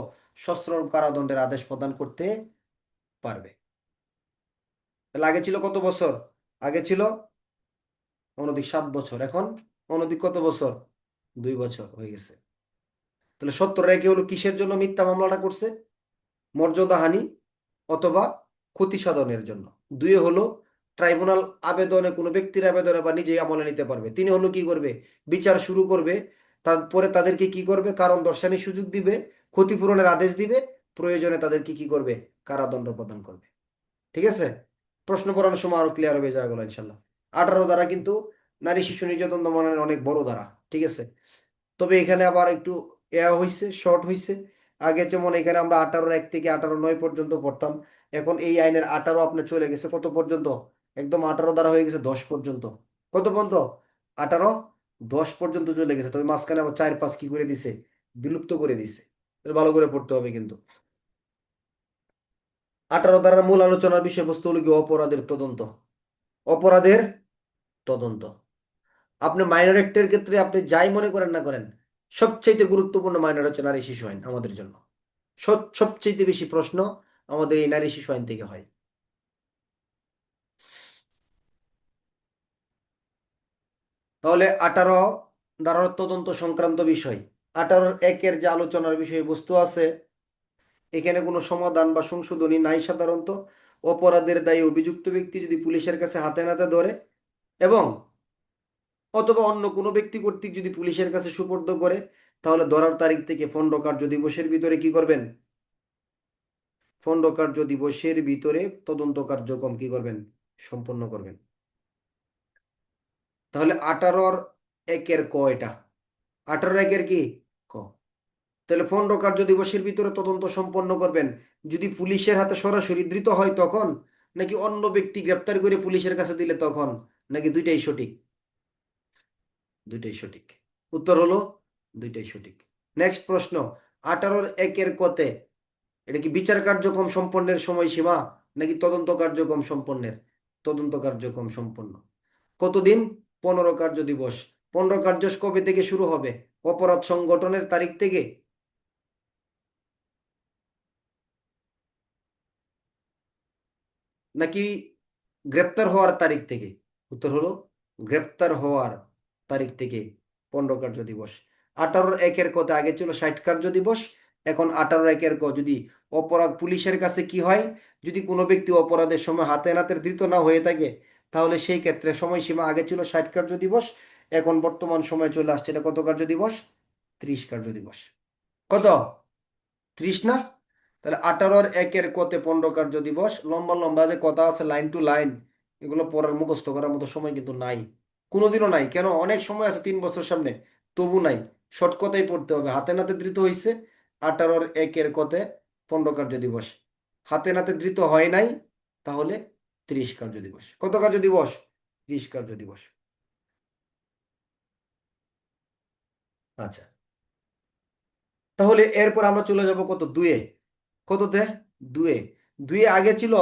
সশ্রম কারাদণ্ডের আদেশ প্রদান করতে পারবে। তাহলে আগে ছিল কত বছর? আগে ছিল অনধিক 7 বছর, এখন অনধিক কত বছর? 2 বছর হয়ে গেছে। তাহলে 17 হলো কিসের জন্য মিথ্যা মামলাটা করছে? মর্যাদাহানি অথবা ক্ষতি সাধনের জন্য। দুই হলো ট্রাইব্যুনাল আবেদনে, কোনো ব্যক্তির আবেদনে বা নিজেই আমলে নিতে পারবে। তিনি হলো কি করবে? বিচার শুরু করবে, তারপরে তাদেরকে কি করবে? কারণ দর্শানোর সুযোগ দিবে, ক্ষতিপূরণের আদেশ দিবে, প্রয়োজনে তাদেরকে কি করবে? কারাদণ্ড প্রদান করবে। ঠিক আছে? প্রশ্ন করানোর সময় আরো ক্লিয়ার হয়ে যাবে ইনশাল্লাহ। 18 ধারা কিন্তু নারী শিশু নির্যাতন দমনের অনেক বড় ধারা। ঠিক আছে? তবে এখানে আবার একটু হয়েছে, শর্ট হয়েছে। আগে যেমন এখানে আমরা 18(1) থেকে 18(9) পর্যন্ত পড়তাম, এখন এই আইনের 18 আপনার চলে গেছে কত পর্যন্ত? একদম 18 দ্বারা হয়ে গেছে 10 পর্যন্ত। কত পর্যন্ত? 18, 10 পর্যন্ত চলে গেছে। তবে মাঝখানে আবার 4-5 কি করে দিছে? বিলুপ্ত করে দিছে। এটা ভালো করে পড়তে হবে কিন্তু। 18 ধারার মূল আলোচনার বিষয়বস্তু হলো কি? অপরাধের তদন্ত। অপরাধের তদন্ত। আপনি মাইনর অ্যাক্টের ক্ষেত্রে আপনি যাই মনে করেন না করেন, সবচেয়ে গুরুত্বপূর্ণ মাইনর হচ্ছে নারী শিশু আইন আমাদের জন্য। সবচেয়ে বেশি প্রশ্ন আমাদের এই নারী শিশু আইন থেকে হয়। তাহলে 18 ধারার তদন্ত সংক্রান্ত বিষয়, 18(1)-এর যে আলোচনার বিষয়বস্তু আছে, এখানে কোনো সমাধান বা সংশোধনী নাই সাধারণত। অপরাধের দায়ী অভিযুক্ত ব্যক্তি যদি পুলিশের কাছে হাতে নাতে ধরে এবং অথবা অন্য কোনো ব্যক্তি কর্তৃক যদি পুলিশের কাছে সুপর্দ করে, তাহলে ধরার তারিখ থেকে 15 কার্য দিবসের ভিতরে কি করবেন? 15 কার্য দিবসের ভিতরে তদন্ত কার্যক্রম কি করবেন? সম্পন্ন করবেন। তাহলে 18(1)-এর ক এটা, 18(1)-এর কি ক? তাহলে 15 কার্য দিবসের ভিতরে তদন্ত সম্পন্ন করবেন। যদি পুলিশের হাতে সরাসরি ধৃত হয় তখন, নাকি অন্য ব্যক্তি গ্রেপ্তার করে পুলিশের কাছে দিলে তখন, নাকি দুইটাই সঠিক? দুইটাই সঠিক। উত্তর হলো দুইটাই সঠিক। নেক্সট প্রশ্ন, 18(1)-এর কতে এটা কি বিচার কার্যক্রম সম্পন্নের সময়সীমা নাকি তদন্ত কার্যক্রম সম্পন্নের? তদন্ত কার্যক্রম সম্পন্ন। কতদিন? 15 কার্য দিবস। 15 কার্য কবে থেকে শুরু হবে? অপরাধ সংগঠনের তারিখ থেকে নাকি গ্রেপ্তার হওয়ার তারিখ থেকে? উত্তর হলো গ্রেপ্তার হওয়ার তারিখ থেকে 15 কার্য দিবস। 18(1)-এর কথা আগে ছিল 60 কার্য দিবস, এখন 18(1)-এর ক যদি অপরাধ পুলিশের কাছে কি হয়, যদি কোনো ব্যক্তি অপরাধের সময় হাতে নাতে ধৃত না হয়ে থাকে, তাহলে সেই ক্ষেত্রে সময়সীমা আগে ছিল 60 কার্য দিবস, এখন বর্তমান সময় চলে আসছে এটা কত কার্য দিবস? 30 কার্য দিবস। কত? 30 না? তাহলে 18(1)-এর কতে 15 কার্য দিবস। লম্বা লম্বা যে কথা আছে লাইন টু লাইন, এগুলো পড়ার মুখস্থ করার মতো সময় কিন্তু নাই, কোনোদিনও নাই। কেন? অনেক সময় আছে 3 বছর সামনে, তবু নাই। শর্ট কথাই পড়তে হবে। হাতে নাতে ধৃত হয়েছে 18(1)-এর কতে 15 কার্য দিবস, হাতে নাতে ধৃত হয় নাই, তাহলে 30 কার্য দিবস। কত কার্য দিবস? 30 কার্য দিবস। আচ্ছা, তাহলে এরপর আমরা চলে যাব কত? দুয়ে। কততে? দুয়ে। দুয়ে আগে ছিল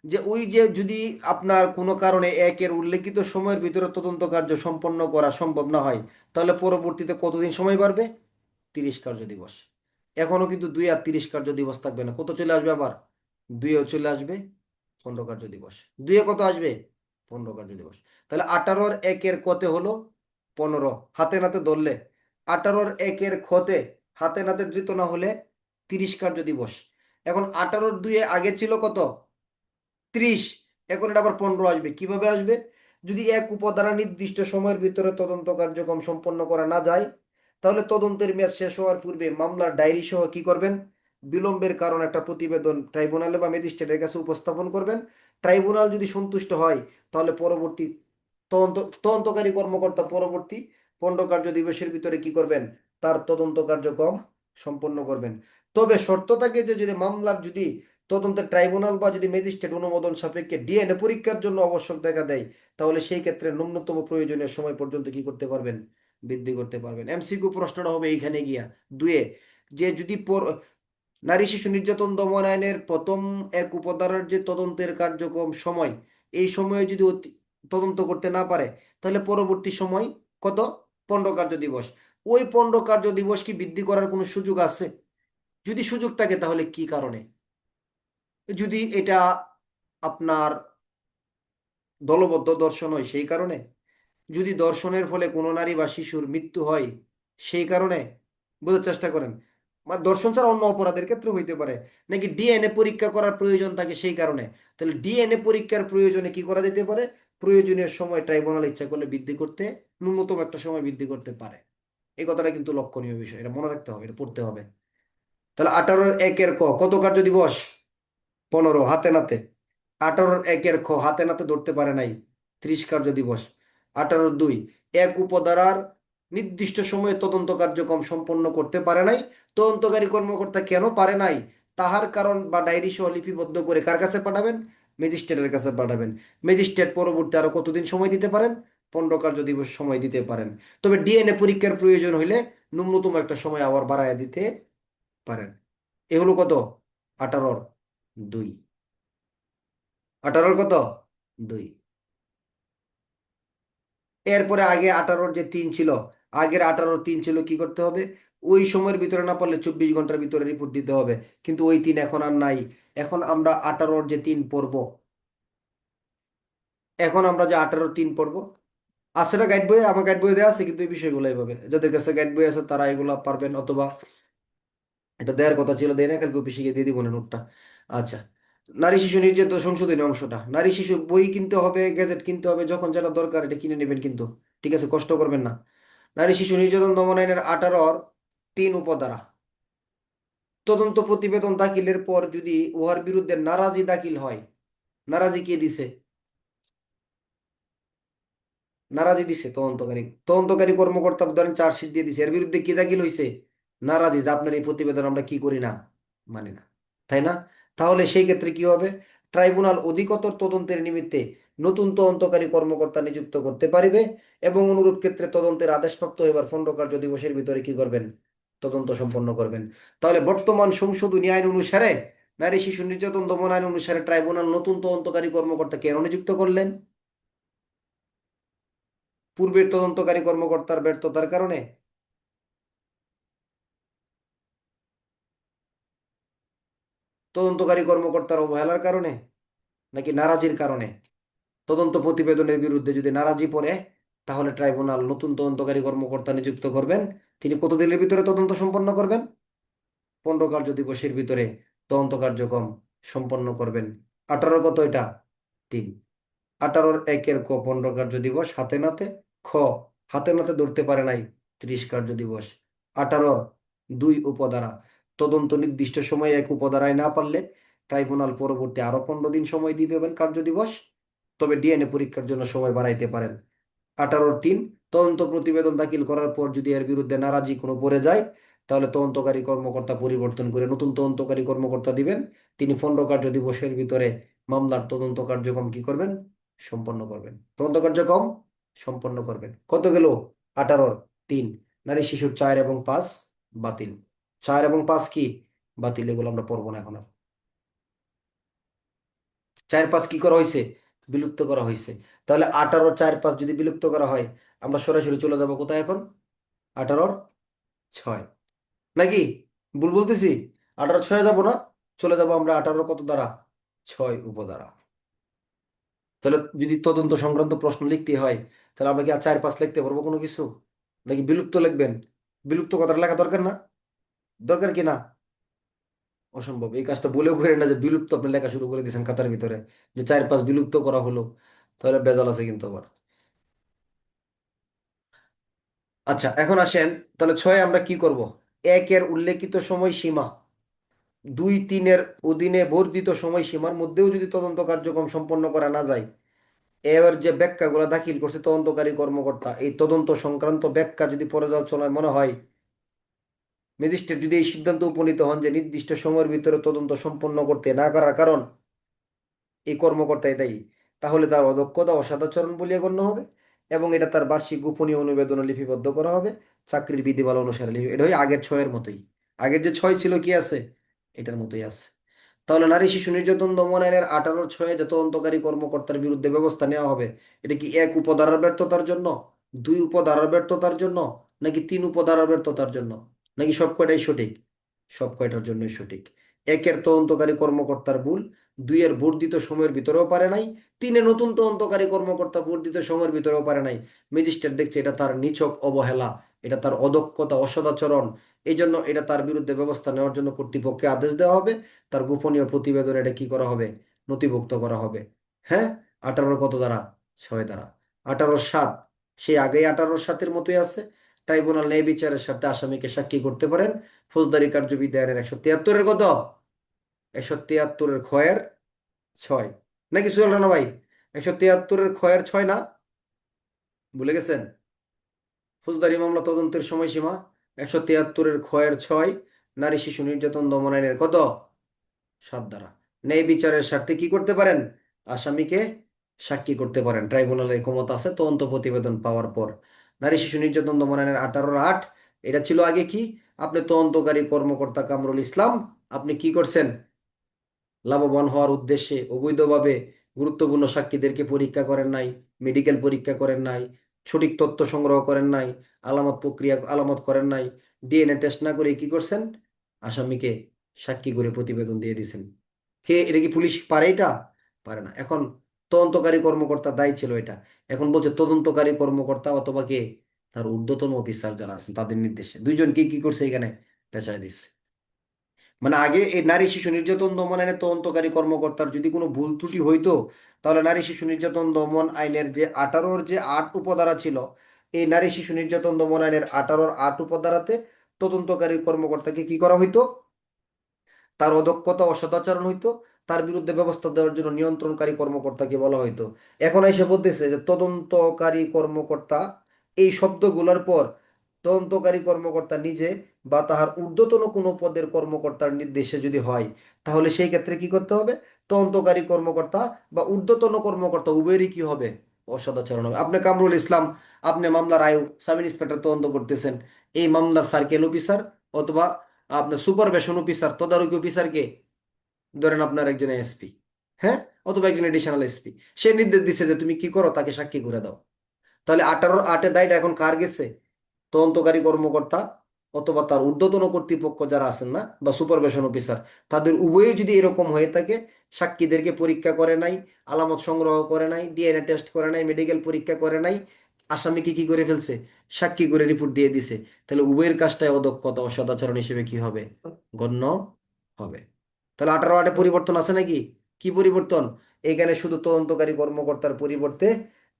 যে ওই যে যদি আপনার কোনো কারণে একের উল্লেখিত সময়ের ভিতরে তদন্ত কার্য সম্পন্ন করা সম্ভব না হয়, তাহলে পরবর্তীতে কতদিন সময় বাড়বে? 30 কার্য দিবস। এখনো কিন্তু 2 আর 30 কার্য দিবস থাকবে না। কত চলে আসবে আবার? 2ও চলে আসবে, 15 কার্য দিবস। দুইয়ে কত আসবে? 15 কার্য দিবস। তাহলে 18-র একের কতে হলো 15, হাতে নাতে ধরলে 18-র একের খতে হাতে নাতে ধৃত না হলে 30 কার্য দিবস। এখন 18-র দুইয়ে আগে ছিল কত? 30। এখন এটা আবার 15 আসবে, কিভাবে আসবে? যদি এক উপদ্বারা নির্দিষ্ট সময়ের ভিতরে তদন্ত কার্যক্রম সম্পন্ন করা না যায়, তাহলে তদন্তের মেয়াদ শেষ হওয়ার পূর্বে মামলার ডায়েরি সহ কি করবেন? বিলম্বের কারণ একটা প্রতিবেদন ট্রাইব্যুনালে বা ম্যাজিস্ট্রেটের কাছে উপস্থাপন করবেন। ট্রাইব্যুনাল যদি সন্তুষ্ট হয়, তাহলে পরবর্তী তদন্ত তদন্তকারী কর্মকর্তা পরবর্তী 15 কার্য দিবসের ভিতরে কি করবেন? তার তদন্ত কার্যক্রম সম্পন্ন করবেন। তবে শর্ত থাকে যে যদি মামলার যদি তদন্তের ট্রাইব্যুনাল বা যদি ম্যাজিস্ট্রেট অনুমোদন সাপেক্ষে ডিএনএ পরীক্ষার জন্য আবশ্যক দেখা দেয়, তাহলে সেই ক্ষেত্রে ন্যূনতম প্রয়োজনীয় সময় পর্যন্ত কি করতে পারবেন? বৃদ্ধি করতে পারবেন। এমসিকিউ প্রশ্নটা হবে এইখানে গিয়া দুয়ে, যে যদি নারী শিশু নির্যাতন দমন আইনের প্রথম এক উপধারার যে তদন্তের কার্যক্রম সময়, এই সময়ে যদি তদন্ত করতে না পারে, তাহলে পরবর্তী সময় কত? 15 কার্য দিবস। ওই 15 কার্য দিবস কি বৃদ্ধি করার কোনো সুযোগ আছে? যদি সুযোগ থাকে তাহলে কি কারণে? যদি এটা আপনার দলবদ্ধ দর্শন হয় সেই কারণে, যদি দর্শনের ফলে কোনো নারী বা শিশুর মৃত্যু হয় সেই কারণে, বোঝার চেষ্টা করেন, বা দর্শন ছাড়া অন্য অপরাধের ক্ষেত্রে হইতে পারে, নাকি ডিএনএ পরীক্ষা করার প্রয়োজন থাকে সেই কারণে, তাহলে ডিএনএ পরীক্ষার প্রয়োজনে কি করা যেতে পারে? প্রয়োজনীয় সময় ট্রাইব্যুনাল ইচ্ছা করলে বৃদ্ধি করতে, ন্যূনতম একটা সময় বৃদ্ধি করতে পারে। এই কথাটা কিন্তু লক্ষণীয় বিষয়, এটা মনে রাখতে হবে, এটা পড়তে হবে। তাহলে 18-র একের ক কত কার্য দিবস? 15, হাতে নাতে। 18-র একের খ হাতে নাতে ধরতে পারে নাই, 30 কার্য দিবস। 18-র দুই, এক উপধারার নির্দিষ্ট সময়ে তদন্ত কার্যক্রম সম্পন্ন করতে পারে নাই। তদন্তকারী কর্মকর্তা কেন পারে নাই, তাহার কারণ বা ডায়েরি সহ লিপিবদ্ধ করে কার কাছে পাঠাবেন? ম্যাজিস্ট্রেটের কাছে পাঠাবেন। ম্যাজিস্ট্রেট পরবর্তী আরো কতদিন সময় দিতে পারেন? 15 কার্য দিবস সময় দিতে পারেন। তবে ডিএনএ পরীক্ষার প্রয়োজন হইলে ন্যূনতম একটা সময় আবার বাড়ায় দিতে পারেন। এ হলো কত? 18-র দুই। 18-র কত? দুই। এরপরে আগে 18-র যে তিন ছিল, আগের 18-র তিন ছিল কি করতে হবে? ওই সময়ের ভিতরে না পারলে 24 ঘন্টার ভিতরে রিপোর্ট দিতে হবে। কিন্তু ওই তিন এখন আর নাই। এখন আমরা 18-র যে তিন পড়ব, এখন আমরা যে 18-র তিন পড়ব, আছে না গাইড বইয়ে? আমার গাইড বইয়ে দেওয়া আছে, কিন্তু এই বিষয়গুলো এইভাবে যাদের কাছে গাইড বই আছে তারা এগুলা পারবেন, অথবা এটা দেওয়ার কথা ছিল, দেয় না, কালকে অফিসে গিয়ে দিয়ে দিব না নোটটা। আচ্ছা, নারী শিশু নির্যাতন সংশোধনী অংশটা, নারী শিশু বই কিনতে হবে, গ্যাজেট কিনতে হবে, যখন যেটা দরকার এটা কিনে নেবেন কিন্তু, ঠিক আছে, কষ্ট করবেন না। নারী শিশু নির্যাতন দমন আইনের 18-র 3 উপধারা, তদন্ত প্রতিবেদন দাখিলের পর যদি উহার বিরুদ্ধে নারাজি দাখিল হয়, নারাজি কে দিছে? নারাজি দিছে তদন্তকারী, তদন্তকারী কর্মকর্তা ধরেন চার্জশিট দিয়ে দিছে, এর বিরুদ্ধে কি দাখিল হয়েছে? নারাজি, যে আপনার এই প্রতিবেদন আমরা কি করি না, মানি না, তাই না? তাহলে সেই ক্ষেত্রে কি হবে? ট্রাইব্যুনাল অধিকতর তদন্তের নিমিত্তে নতুন তদন্তকারী কর্মকর্তা নিযুক্ত করতে পারিবে, এবং অনুরূপ ক্ষেত্রে তদন্তের আদেশপ্রাপ্ত হইবার 15 কার্য দিবসের ভিতরে কি করবেন? তদন্ত সম্পন্ন করবেন। তাহলে বর্তমান সংশোধনী আইন অনুসারে, নারী শিশু নির্যাতন দমন আইন অনুসারে ট্রাইব্যুনাল নতুন তদন্তকারী কর্মকর্তা কেন নিযুক্ত করলেন? পূর্বের তদন্তকারী কর্মকর্তার ব্যর্থতার কারণে, তদন্তকারী কর্মকর্তার অবহেলার কারণে, নাকি নারাজির কারণে? তদন্ত প্রতিবেদনের বিরুদ্ধে যদি নারাজি পড়ে, তাহলে ট্রাইব্যুনাল নতুন তদন্তকারী কর্মকর্তা নিযুক্ত করবেন। তিনি কতদিনের ভিতরে তদন্ত সম্পন্ন করবেন? 15 কার্য দিবসের ভিতরে তদন্ত কার্যক্রম সম্পন্ন করবেন। 18-র কত এটা? 3। 18-র একের ক 15 কার্য দিবস, হাতে নাতে। খ, হাতে নাতে ধরতে পারে নাই, 30 কার্য দিবস। 18-র দুই উপধারা, তদন্ত নির্দিষ্ট সময়ে এক উপধারায় না পারলে ট্রাইব্যুনাল পরবর্তী আরো 15 দিন সময় দিবেন কার্য দিবস, তবে ডিএনএ পরীক্ষার জন্য সময় বাড়াইতে পারেন। 18-র তিন, তদন্ত প্রতিবেদন দাখিল করার পর যদি এর বিরুদ্ধে নারাজি কোনো পড়ে যায়, তাহলে তদন্তকারী কর্মকর্তা পরিবর্তন করে নতুন তদন্তকারী কর্মকর্তা দিবেন। তিনি 15 কার্য দিবসের ভিতরে মামলার তদন্ত কার্যক্রম কি করবেন? সম্পন্ন করবেন। তদন্ত কার্যক্রম সম্পন্ন করবেন। কত গেল? 18-র তিন। নারী শিশুর 4 এবং 5 বাতিল। 4 এবং 5 কি? বাতিল। এগুলো আমরা পড়বো না এখন আর। 4-5 কি করা হয়েছে? বিলুপ্ত করা হয়েছে। তাহলে 18-র 4-5 যদি বিলুপ্ত করা হয়, আমরা সরাসরি চলে যাব কোথায় এখন? 18-র 6, নাকি? ভুল বলতেছি? 18-র 6 যাব না, চলে যাব আমরা 18-র কত দ্বারা? 6 উপদ্বারা। তাহলে যদি তদন্ত সংক্রান্ত প্রশ্ন লিখতে হয়, তাহলে আমরা কি আর 4-5 লিখতে পারবো কোনো কিছু? নাকি বিলুপ্ত লিখবেন? বিলুপ্ত কথাটা লেখা দরকার না? দরকার কি না? অসম্ভব। এই কাজটা বলেও করেন না যে বিলুপ্ত আপনি লেখা শুরু করে দিয়েছেন খাতার ভিতরে, যে 4-5 বিলুপ্ত করা হলো। তাহলে বেজাল আছে কিন্তু আবার। আচ্ছা, এখন আসেন, তাহলে 6 আমরা কি করব? 1-এর উল্লেখিত সময়সীমা, 2-3-এর অধীনে বর্ধিত সময়সীমার মধ্যেও যদি তদন্ত কার্যক্রম সম্পন্ন করা না যায়, এর যে ব্যাখ্যাগুলো দাখিল করছে তদন্তকারী কর্মকর্তা, এই তদন্ত সংক্রান্ত ব্যাখ্যা যদি পর্যালোচনায় মনে হয়, ম্যাজিস্ট্রেট যদি এই সিদ্ধান্ত উপনীত হন যে নির্দিষ্ট সময়ের ভিতরে তদন্ত সম্পন্ন করতে না করার কারণ এই কর্মকর্তাই দায়ী, তাহলে তার অদক্ষতা অসদাচরণ বলিয়া গণ্য হবে, এবং এটা তার বার্ষিক গোপনীয় অনুবেদনে লিপিবদ্ধ করা হবে, চাকরির বিধিমালা অনুসারে এটা ওই আগের 6-এর মতোই। আগের যে 6 ছিল কি আছে, এটার মতোই আছে। তাহলে নারী শিশু নির্যাতন দমন আইনের 18-6 যে তদন্তকারী কর্মকর্তার বিরুদ্ধে ব্যবস্থা নেওয়া হবে, এটা কি 1 উপধারার ব্যর্থতার জন্য, 2 উপধারার ব্যর্থতার জন্য, নাকি 3 উপধারার ব্যর্থতার জন্য, নাকি সব কয়টাই সঠিক? সব কয়টার জন্যই সঠিক। 1-এর তদন্তকারী কর্মকর্তার ভুল, 2-এর বর্ধিত সময়ের ভিতরেও পারে নাই, 3-এ নতুন তদন্তকারী কর্মকর্তা বর্ধিত সময়ের ভিতরেও পারে নাই। ম্যাজিস্ট্রেট দেখছে এটা তার নিছক অবহেলা, এটা তার অদক্ষতা অসদাচরণ, এই জন্য এটা তার বিরুদ্ধে ব্যবস্থা নেওয়ার জন্য কর্তৃপক্ষকে আদেশ দেওয়া হবে। তার গোপনীয় প্রতিবেদন এটা কি করা হবে? নথিভুক্ত করা হবে। হ্যাঁ, 18 কত দ্বারা? 6 দ্বারা। 18-7, সেই আগেই 18-7-এর মতোই আছে। ট্রাইব্যুনাল ন্যায় বিচারের সাথে আসামিকে সাক্ষী করতে পারেন। ফৌজদারি কার্যবিধি আইনের 173-এর কত? 173-এর ক্ষয়ের 6, নাকি সোহেল রানা ভাই? 173-এর ক্ষয়ের 6 না? ভুলে গেছেন? ফৌজদারি মামলা তদন্তের সময়সীমা 173-এর ক্ষয়ের 6, নারী শিশু নির্যাতন দমন আইনের কত? 7 দ্বারা। ন্যায় বিচারের স্বার্থে কি করতে পারেন? আসামিকে সাক্ষী করতে পারেন। ট্রাইব্যুনালের ক্ষমতা আছে তদন্ত প্রতিবেদন পাওয়ার পর। নারী শিশু নির্যাতন দমন আইনের 18-8, এটা ছিল আগে কি? আপনি তদন্তকারী কর্মকর্তা কামরুল ইসলাম, আপনি কি করছেন? লাভবান হওয়ার উদ্দেশ্যে অবৈধভাবে গুরুত্বপূর্ণ সাক্ষীদেরকে পরীক্ষা করেন নাই, মেডিকেল পরীক্ষা করেন নাই, সঠিক তথ্য সংগ্রহ করেন নাই, আলামত করেন নাই, ডিএনএ টেস্ট না করে কি করছেন? আসামিকে সাক্ষী করে প্রতিবেদন দিয়ে দিয়েছেন। কে এটা? কি পুলিশ পারে এটা? পারে না। এখন তদন্তকারী কর্মকর্তার দায়ী ছিল এটা। এখন বলছে তদন্তকারী কর্মকর্তা অথবা কে, তার ঊর্ধ্বতন অফিসার যারা আছেন তাদের নির্দেশে দুইজনকে কি করছে এখানে পেঁচায় দিচ্ছে। মানে আগে এই নারী শিশু নির্যাতন দমন আইনের তদন্তকারী কর্মকর্তার যদি কোনো ভুল ত্রুটি হইতো, তাহলে নারী শিশু নির্যাতন দমন আইনের যে 18-র যে 8 উপধারা ছিল, এই নারী শিশু নির্যাতন দমন আইনের 18-র 8 উপধারাতে তদন্তকারী কর্মকর্তাকে কি করা হইতো? তার অদক্ষতা অসদাচরণ হইতো, তার বিরুদ্ধে ব্যবস্থা দেওয়ার জন্য নিয়ন্ত্রণকারী কর্মকর্তাকে বলা হইতো। এখন এসে বলতেছে যে তদন্তকারী কর্মকর্তা, এই শব্দগুলোর পর তদন্তকারী কর্মকর্তা নিজে বা তাহার ঊর্ধ্বতন কোনো পদের কর্মকর্তার নির্দেশে যদি হয়, তাহলে সেই ক্ষেত্রে কি করতে হবে? তদন্তকারী কর্মকর্তা বা ঊর্ধ্বতন কর্মকর্তা উভয়েরই কি হবে? অসদাচরণ হবে। আপনি কামরুল ইসলাম, আপনি মামলার আয়ু সাব ইন্সপেক্টর তদন্ত করতেছেন, এই মামলার সার্কেল অফিসার অথবা আপনার সুপারভিশন অফিসার, তদারকি অফিসারকে, ধরেন আপনার একজন এসপি, হ্যাঁ, অথবা একজন এডিশনাল এসপি, সে নির্দেশ দিচ্ছে যে তুমি কি করো, তাকে সাক্ষী করে দাও। তাহলে 18-8 দায়টা এখন কার গেছে? তদন্তকারী কর্মকর্তা অথবা তার ঊর্ধ্বতন কর্তৃপক্ষ যারা আছেন না, বা সুপারভিশন অফিসার, তাদের উভয়ই যদি এরকম হয়ে থাকে, সাক্ষীদেরকে পরীক্ষা করে নাই, আলামত সংগ্রহ করে নাই, ডিএনএ টেস্ট করে নাই, মেডিকেল পরীক্ষা করে নাই, আসামিকে কি করে ফেলছে? সাক্ষী করে রিপোর্ট দিয়ে দিছে, তাহলে উভয়ের কাজটাই অদক্ষতা ও সদাচরণ হিসেবে কি হবে? গণ্য হবে। তাহলে 18-8 পরিবর্তন আছে নাকি? কি পরিবর্তন? এখানে শুধু তদন্তকারী কর্মকর্তার পরিবর্তে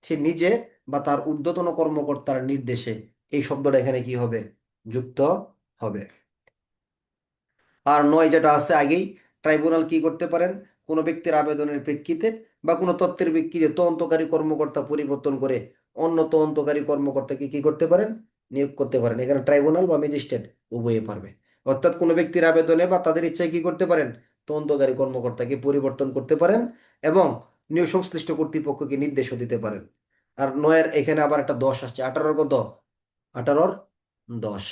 সে নিজে বা তার ঊর্ধ্বতন কর্মকর্তার নির্দেশে, এই শব্দটা এখানে কি হবে? যুক্ত হবে। আর 9 যেটা আছে আগেই, ট্রাইব্যুনাল কি করতে পারেন? কোনো ব্যক্তির আবেদনের প্রেক্ষিতে বা কোনো তথ্যের প্রেক্ষিতে তদন্তকারী কর্মকর্তা পরিবর্তন করে অন্য তদন্তকারী কর্মকর্তাকে কি করতে পারেন? নিয়োগ করতে পারেন। এখানে ট্রাইব্যুনাল বা ম্যাজিস্ট্রেট উভয়ে পারবে। অর্থাৎ কোনো ব্যক্তির আবেদনে বা তাদের ইচ্ছায় কি করতে পারেন? তদন্তকারী কর্মকর্তাকে পরিবর্তন করতে পারেন এবং নিয়োগ সংশ্লিষ্ট কর্তৃপক্ষকে নির্দেশও দিতে পারেন। আর 9-এর এখানে আবার একটা 10 আসছে। 18-র কত? 18-র 10।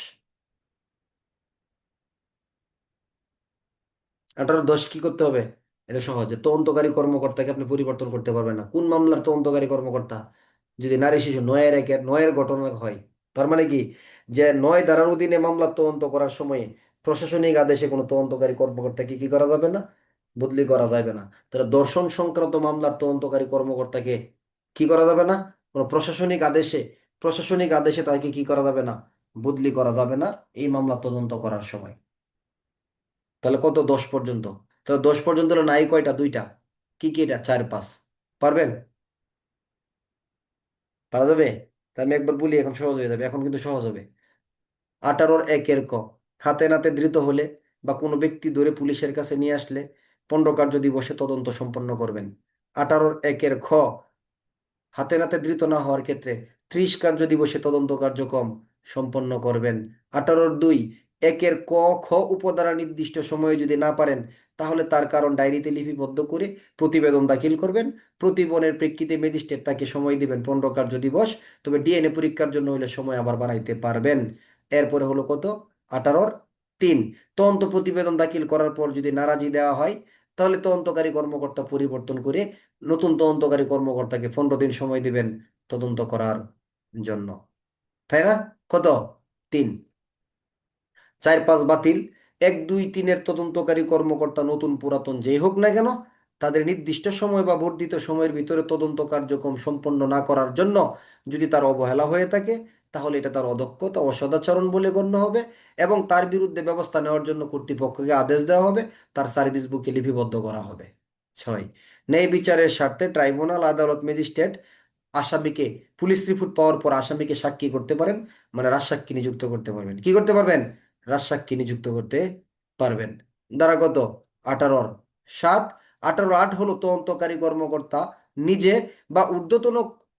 18-10 কি করতে হবে? এটা সহজে, তদন্তকারী কর্মকর্তাকে আপনি পরিবর্তন করতে পারবেন না। কোন মামলার তদন্তকারী কর্মকর্তা? যদি নারী শিশু 9-1-এর 9-এর ঘটনা হয়। তার মানে কি, যে 9 ধারার অধীনে মামলা তদন্ত করার সময় প্রশাসনিক আদেশে কোনো তদন্তকারী কর্মকর্তাকে কি করা যাবে না? বদলি করা যাবে না। তাহলে দর্শন সংক্রান্ত মামলার তদন্তকারী কর্মকর্তাকে কি করা যাবে না? কোনো প্রশাসনিক আদেশে তাকে কি করা যাবে না? বদলি করা যাবে না এই মামলা তদন্ত করার সময়। তাহলে কত? 10 পর্যন্ত। তাহলে 10 পর্যন্ত হলো নাই কয়টা? দুইটা। কি কি এটা? 4 5। পারবেন? পারা যাবে? তা আমি একবার বলি, এখন সহজ হয়ে যাবে, এখন কিন্তু সহজ হবে। 18 ক, হাতে নাতে ধৃত হলে বা কোনো ব্যক্তি ধরে পুলিশের কাছে নিয়ে আসলে 15 কার্য দিবসে তদন্ত সম্পন্ন করবেন। 18 খ, হাতে নাতে ধৃত না হওয়ার ক্ষেত্রে 30 কার্য দিবসে তদন্ত কার্যক্রম সম্পন্ন করবেন। 18-2, 1 ক, খ উপদ্বারা নির্দিষ্ট সময়ে যদি না পারেন তাহলে তার কারণ ডায়েরিতে লিপিবদ্ধ করে প্রতিবেদন দাখিল করবেন। প্রতিবেদনের প্রেক্ষিতে ম্যাজিস্ট্রেট তাকে সময় দিবেন 15 কার্য দিবস। তবে ডিএনএ পরীক্ষার জন্য হলে সময় আবার বাড়াইতে পারবেন। এরপরে হলো কত? 18-3, তদন্ত প্রতিবেদন দাখিল করার পর যদি নারাজি দেওয়া হয় তাহলে তদন্তকারী কর্মকর্তা পরিবর্তন করে নতুন তদন্তকারী কর্মকর্তাকে 15 দিন সময় দিবেন তদন্ত করার জন্য। তাই না? কত? 3। 4 5 বাতিল। 1 2 3-এর তদন্তকারী কর্মকর্তা নতুন পুরাতন যেই হোক না কেন তাদের নির্দিষ্ট সময় বা বর্ধিত সময়ের ভিতরে তদন্ত কার্যক্রম সম্পন্ন না করার জন্য যদি তার অবহেলা হয়ে থাকে তাহলে এটা তার অদক্ষতা ও সদাচরণ বলে গণ্য হবে এবং তার বিরুদ্ধে ব্যবস্থা নেওয়ার জন্য কর্তৃপক্ষকে আদেশ দেওয়া হবে, তার সার্ভিস বুকে লিপিবদ্ধ করা হবে। 6, ন্যায় বিচারের স্বার্থে ট্রাইব্যুনাল, আদালত, ম্যাজিস্ট্রেট আসামিকে পুলিশ রিপোর্ট পাওয়ার পর আসামিকে সাক্ষী করতে পারেন, মানে রাজসাক্ষী নিযুক্ত করতে পারবেন। কি করতে পারবেন? রাজসাক্ষী নিযুক্ত করতে পারবেন। ধারা কত? 18-7। 18-8 হলো তদন্তকারী কর্মকর্তা নিজে বা ঊর্ধ্বতন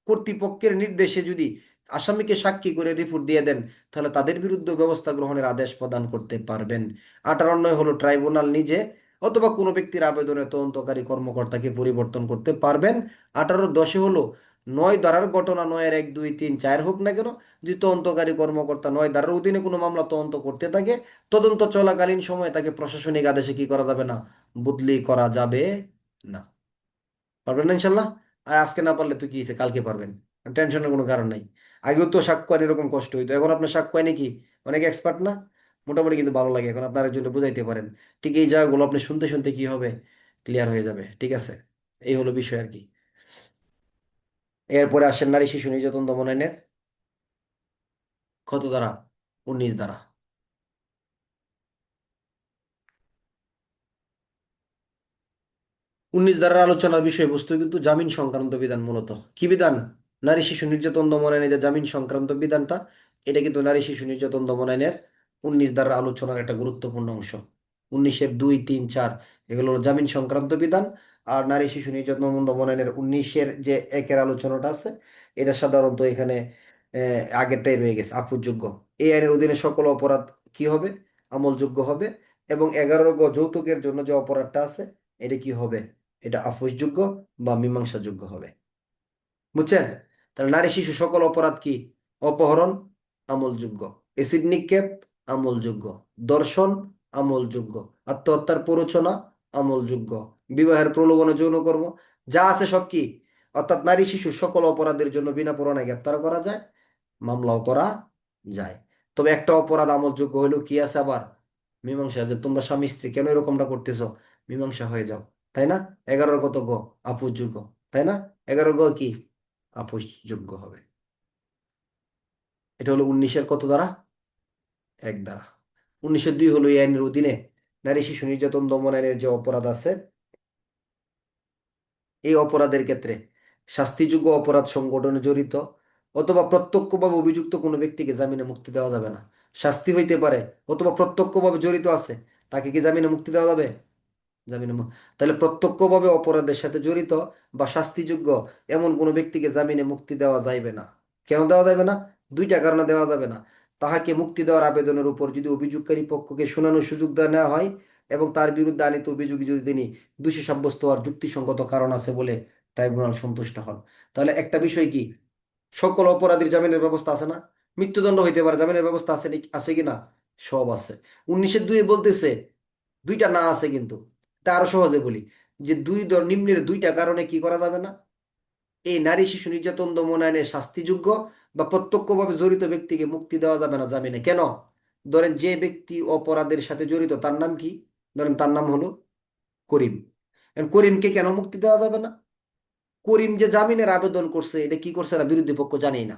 কর্তৃপক্ষের নির্দেশে যদি আসামিকে সাক্ষী করে রিপোর্ট দিয়ে দেন তাহলে তাদের বিরুদ্ধে ব্যবস্থা গ্রহণের আদেশ প্রদান করতে পারবেন। 18-9 হলো ট্রাইব্যুনাল নিজে অথবা কোনো ব্যক্তির আবেদনে তদন্তকারী কর্মকর্তাকে পরিবর্তন করতে পারবেন। 18-10 হলো 9 ধারার ঘটনা 9-1 2 3 4 হোক না কেন, যদি তদন্তকারী কর্মকর্তা 9 ধারার অধীনে কোনো মামলা তদন্ত করতে থাকে তদন্ত চলাকালীন সময়ে তাকে প্রশাসনিক আদেশে কি করা যাবে না? বদলি করা যাবে না। পারবেন না ইনশাল্লাহ? আর আজকে না পারলে তো কি হয়েছে, কালকে পারবেন। টেনশনের কোনো কারণ নাই। আগেও তো সাক্ষ্য আইন এরকম কষ্ট হইতো, এখন আপনার সাক্ষ্য আইনে কি অনেক এক্সপার্ট না? মোটামুটি কিন্তু ভালো লাগে, এখন আপনার একজনকে বুঝাইতে পারেন। ঠিক এই জায়গাগুলো আপনি শুনতে শুনতে কি হবে, ক্লিয়ার হয়ে যাবে। ঠিক আছে, এই হলো বিষয় আর কি। এরপরে আসেন নারী শিশু নির্যাতন দমন আইনের কত ধারা? 19 ধারা। 19 ধারার আলোচনার বিষয়বস্তু কিন্তু জামিন সংক্রান্ত বিধান। মূলত কি বিধান? নারী শিশু নির্যাতন দমন আইনে যে জামিন সংক্রান্ত বিধানটা, এটা কিন্তু নারী শিশু নির্যাতন দমন আইনের 19 ধারার আলোচনার একটা গুরুত্বপূর্ণ অংশ। 19-2 3 4 এগুলো হলো জামিন সংক্রান্ত বিধান। আর নারী শিশু নির্যাতন দমন আইনের 19-1 আলোচনাটা আছে, এটা সাধারণত এখানে আগেরটাই রয়ে গেছে, আপসযোগ্য। এই আইনের অধীনে সকল অপরাধ কি হবে? আমলযোগ্য হবে। এবং 11 যৌতুকের জন্য যে অপরাধটা আছে এটা কি হবে? এটা আপসযোগ্য বা মীমাংসাযোগ্য হবে। বুঝছেন? তাহলে নারী শিশু সকল অপরাধ কি? অপহরণ আমলযোগ্য, এসিড নিক্ষেপ আমলযোগ্য, ধর্ষণ আমলযোগ্য, আত্মহত্যার প্ররোচনা আমলযোগ্য, বিবাহের প্রলোভনে যৌনকর্ম যা আছে সব কি? অর্থাৎ নারী শিশু সকল অপরাধের জন্য বিনা পরোয়ানায় গ্রেপ্তার করা যায়, মামলাও করা যায়। তবে একটা অপরাধ আমলযোগ্য হইলেও কি আছে আবার? মীমাংসা। যে তোমরা স্বামী স্ত্রী কেন এরকমটা করতেছো, মীমাংসা হয়ে যাও। তাই না? 11 কত গ? আপসযোগ্য। তাই না? 11 কি? আপসযোগ্য হবে। এটা হলো 19-এর কত দ্বারা? 1 দ্বারা। 19-2 হলো এই আইনের অধীনে নারী শিশু নির্যাতন দমন আইনের যে অপরাধ আছে এই অপরাধের ক্ষেত্রে শাস্তিযোগ্য অপরাধ সংগঠনে জড়িত অথবা প্রত্যক্ষভাবে অভিযুক্ত কোনো ব্যক্তিকে জামিনে মুক্তি দেওয়া যাবে না। শাস্তি হইতে পারে অথবা প্রত্যক্ষভাবে জড়িত আছে, তাকে কি জামিনে মুক্তি দেওয়া যাবে? জামিনে তাহলে প্রত্যক্ষভাবে অপরাধের সাথে জড়িত বা শাস্তিযোগ্য এমন কোনো ব্যক্তিকে জামিনে মুক্তি দেওয়া যাইবে না। কেন দেওয়া যাবে না? 2টা কারণে দেওয়া যাবে না। তাহাকে মুক্তি দেওয়ার আবেদনের উপর যদি অভিযোগকারী পক্ষকে শুনানোর সুযোগ দেওয়া নেওয়া হয় এবং তার বিরুদ্ধে আনিত অভিযোগে যদি তিনি দোষী সাব্যস্ত হওয়ার যুক্তিসঙ্গত কারণ আছে বলে ট্রাইব্যুনাল সন্তুষ্ট হন। তাহলে একটা বিষয় কি, সকল অপরাধীর জামিনের ব্যবস্থা আছে না? মৃত্যুদণ্ড হইতে পারে, জামিনের ব্যবস্থা আছে আছে কি না? সব আছে। 19-2 বলতেছে 2টা না আছে কিন্তু। তা আরো সহজে বলি যে নিম্নের 2টা কারণে কি করা যাবে না? এই নারী শিশু নির্যাতন দমন আইনে শাস্তিযোগ্য বা প্রত্যক্ষভাবে জড়িত ব্যক্তিকে মুক্তি দেওয়া যাবে না জামিনে। কেন? ধরেন যে ব্যক্তি অপরাধের সাথে জড়িত তার নাম কি? ধরেন তার নাম হলো করিম। এখন করিমকে কেন মুক্তি দেওয়া যাবে না? করিম যে জামিনের আবেদন করছে, এটা কি করছে না বিরোধী পক্ষ জানেই না,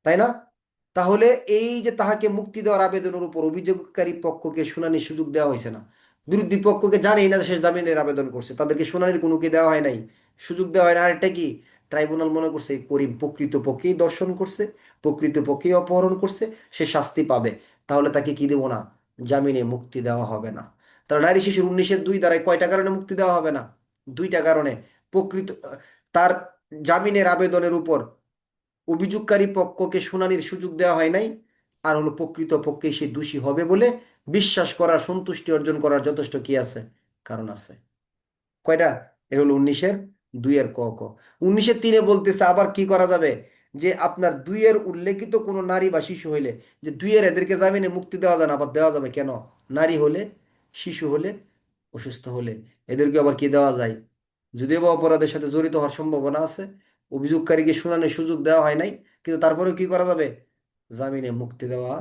তাই না? তাহলে এই যে তাহাকে মুক্তি দেওয়ার আবেদনের উপর অভিযোগকারী পক্ষকে শুনানির সুযোগ দেওয়া হয়েছে না, বিরোধী পক্ষকে জানেই না যে সে জামিনের আবেদন করছে, তাদেরকে শুনানির কোনো কি দেওয়া হয় নাই, সুযোগ দেওয়া হয় না। আর এটা কি ট্রাইব্যুনাল মনে করছে এই করিম প্রকৃত পক্ষেই দর্শন করছে, প্রকৃত পক্ষেই অপহরণ করছে, সে শাস্তি পাবে, তাহলে তাকে কি দেবো না, জামিনে মুক্তি দেওয়া হবে না। তাহলে নারী শিশুর 19-2 দ্বারায় কয়টা কারণে মুক্তি দেওয়া হবে না? দুইটা কারণে। প্রকৃত তার জামিনের আবেদনের উপর অভিযোগকারী পক্ষকে শুনানির সুযোগ দেওয়া হয় নাই, আর হলো প্রকৃত পক্ষে সে দোষী হবে বলে বিশ্বাস করার, সন্তুষ্টি অর্জন করার যথেষ্ট কি আছে, কারণ আছে। কয়টা? এ হলো 19-2 ক ক। 19-3 বলতেছে আবার কি করা যাবে, যে আপনার 2 উল্লেখিত কোনো নারী বা শিশু হইলে, যে 2 এদেরকে জামিনে মুক্তি দেওয়া যায় না, আবার দেওয়া যাবে কেন? নারী হলে, শিশু হলে, অসুস্থ হলে এদেরকে আবার কি দেওয়া যায়? যদিও বা অপরাধের সাথে জড়িত হওয়ার সম্ভাবনা আছে, অভিযোগকারীকে শুনানির সুযোগ দেওয়া হয় নাই, কিন্তু তারপরেও কি করা যাবে, জামিনে মুক্তি দেওয়া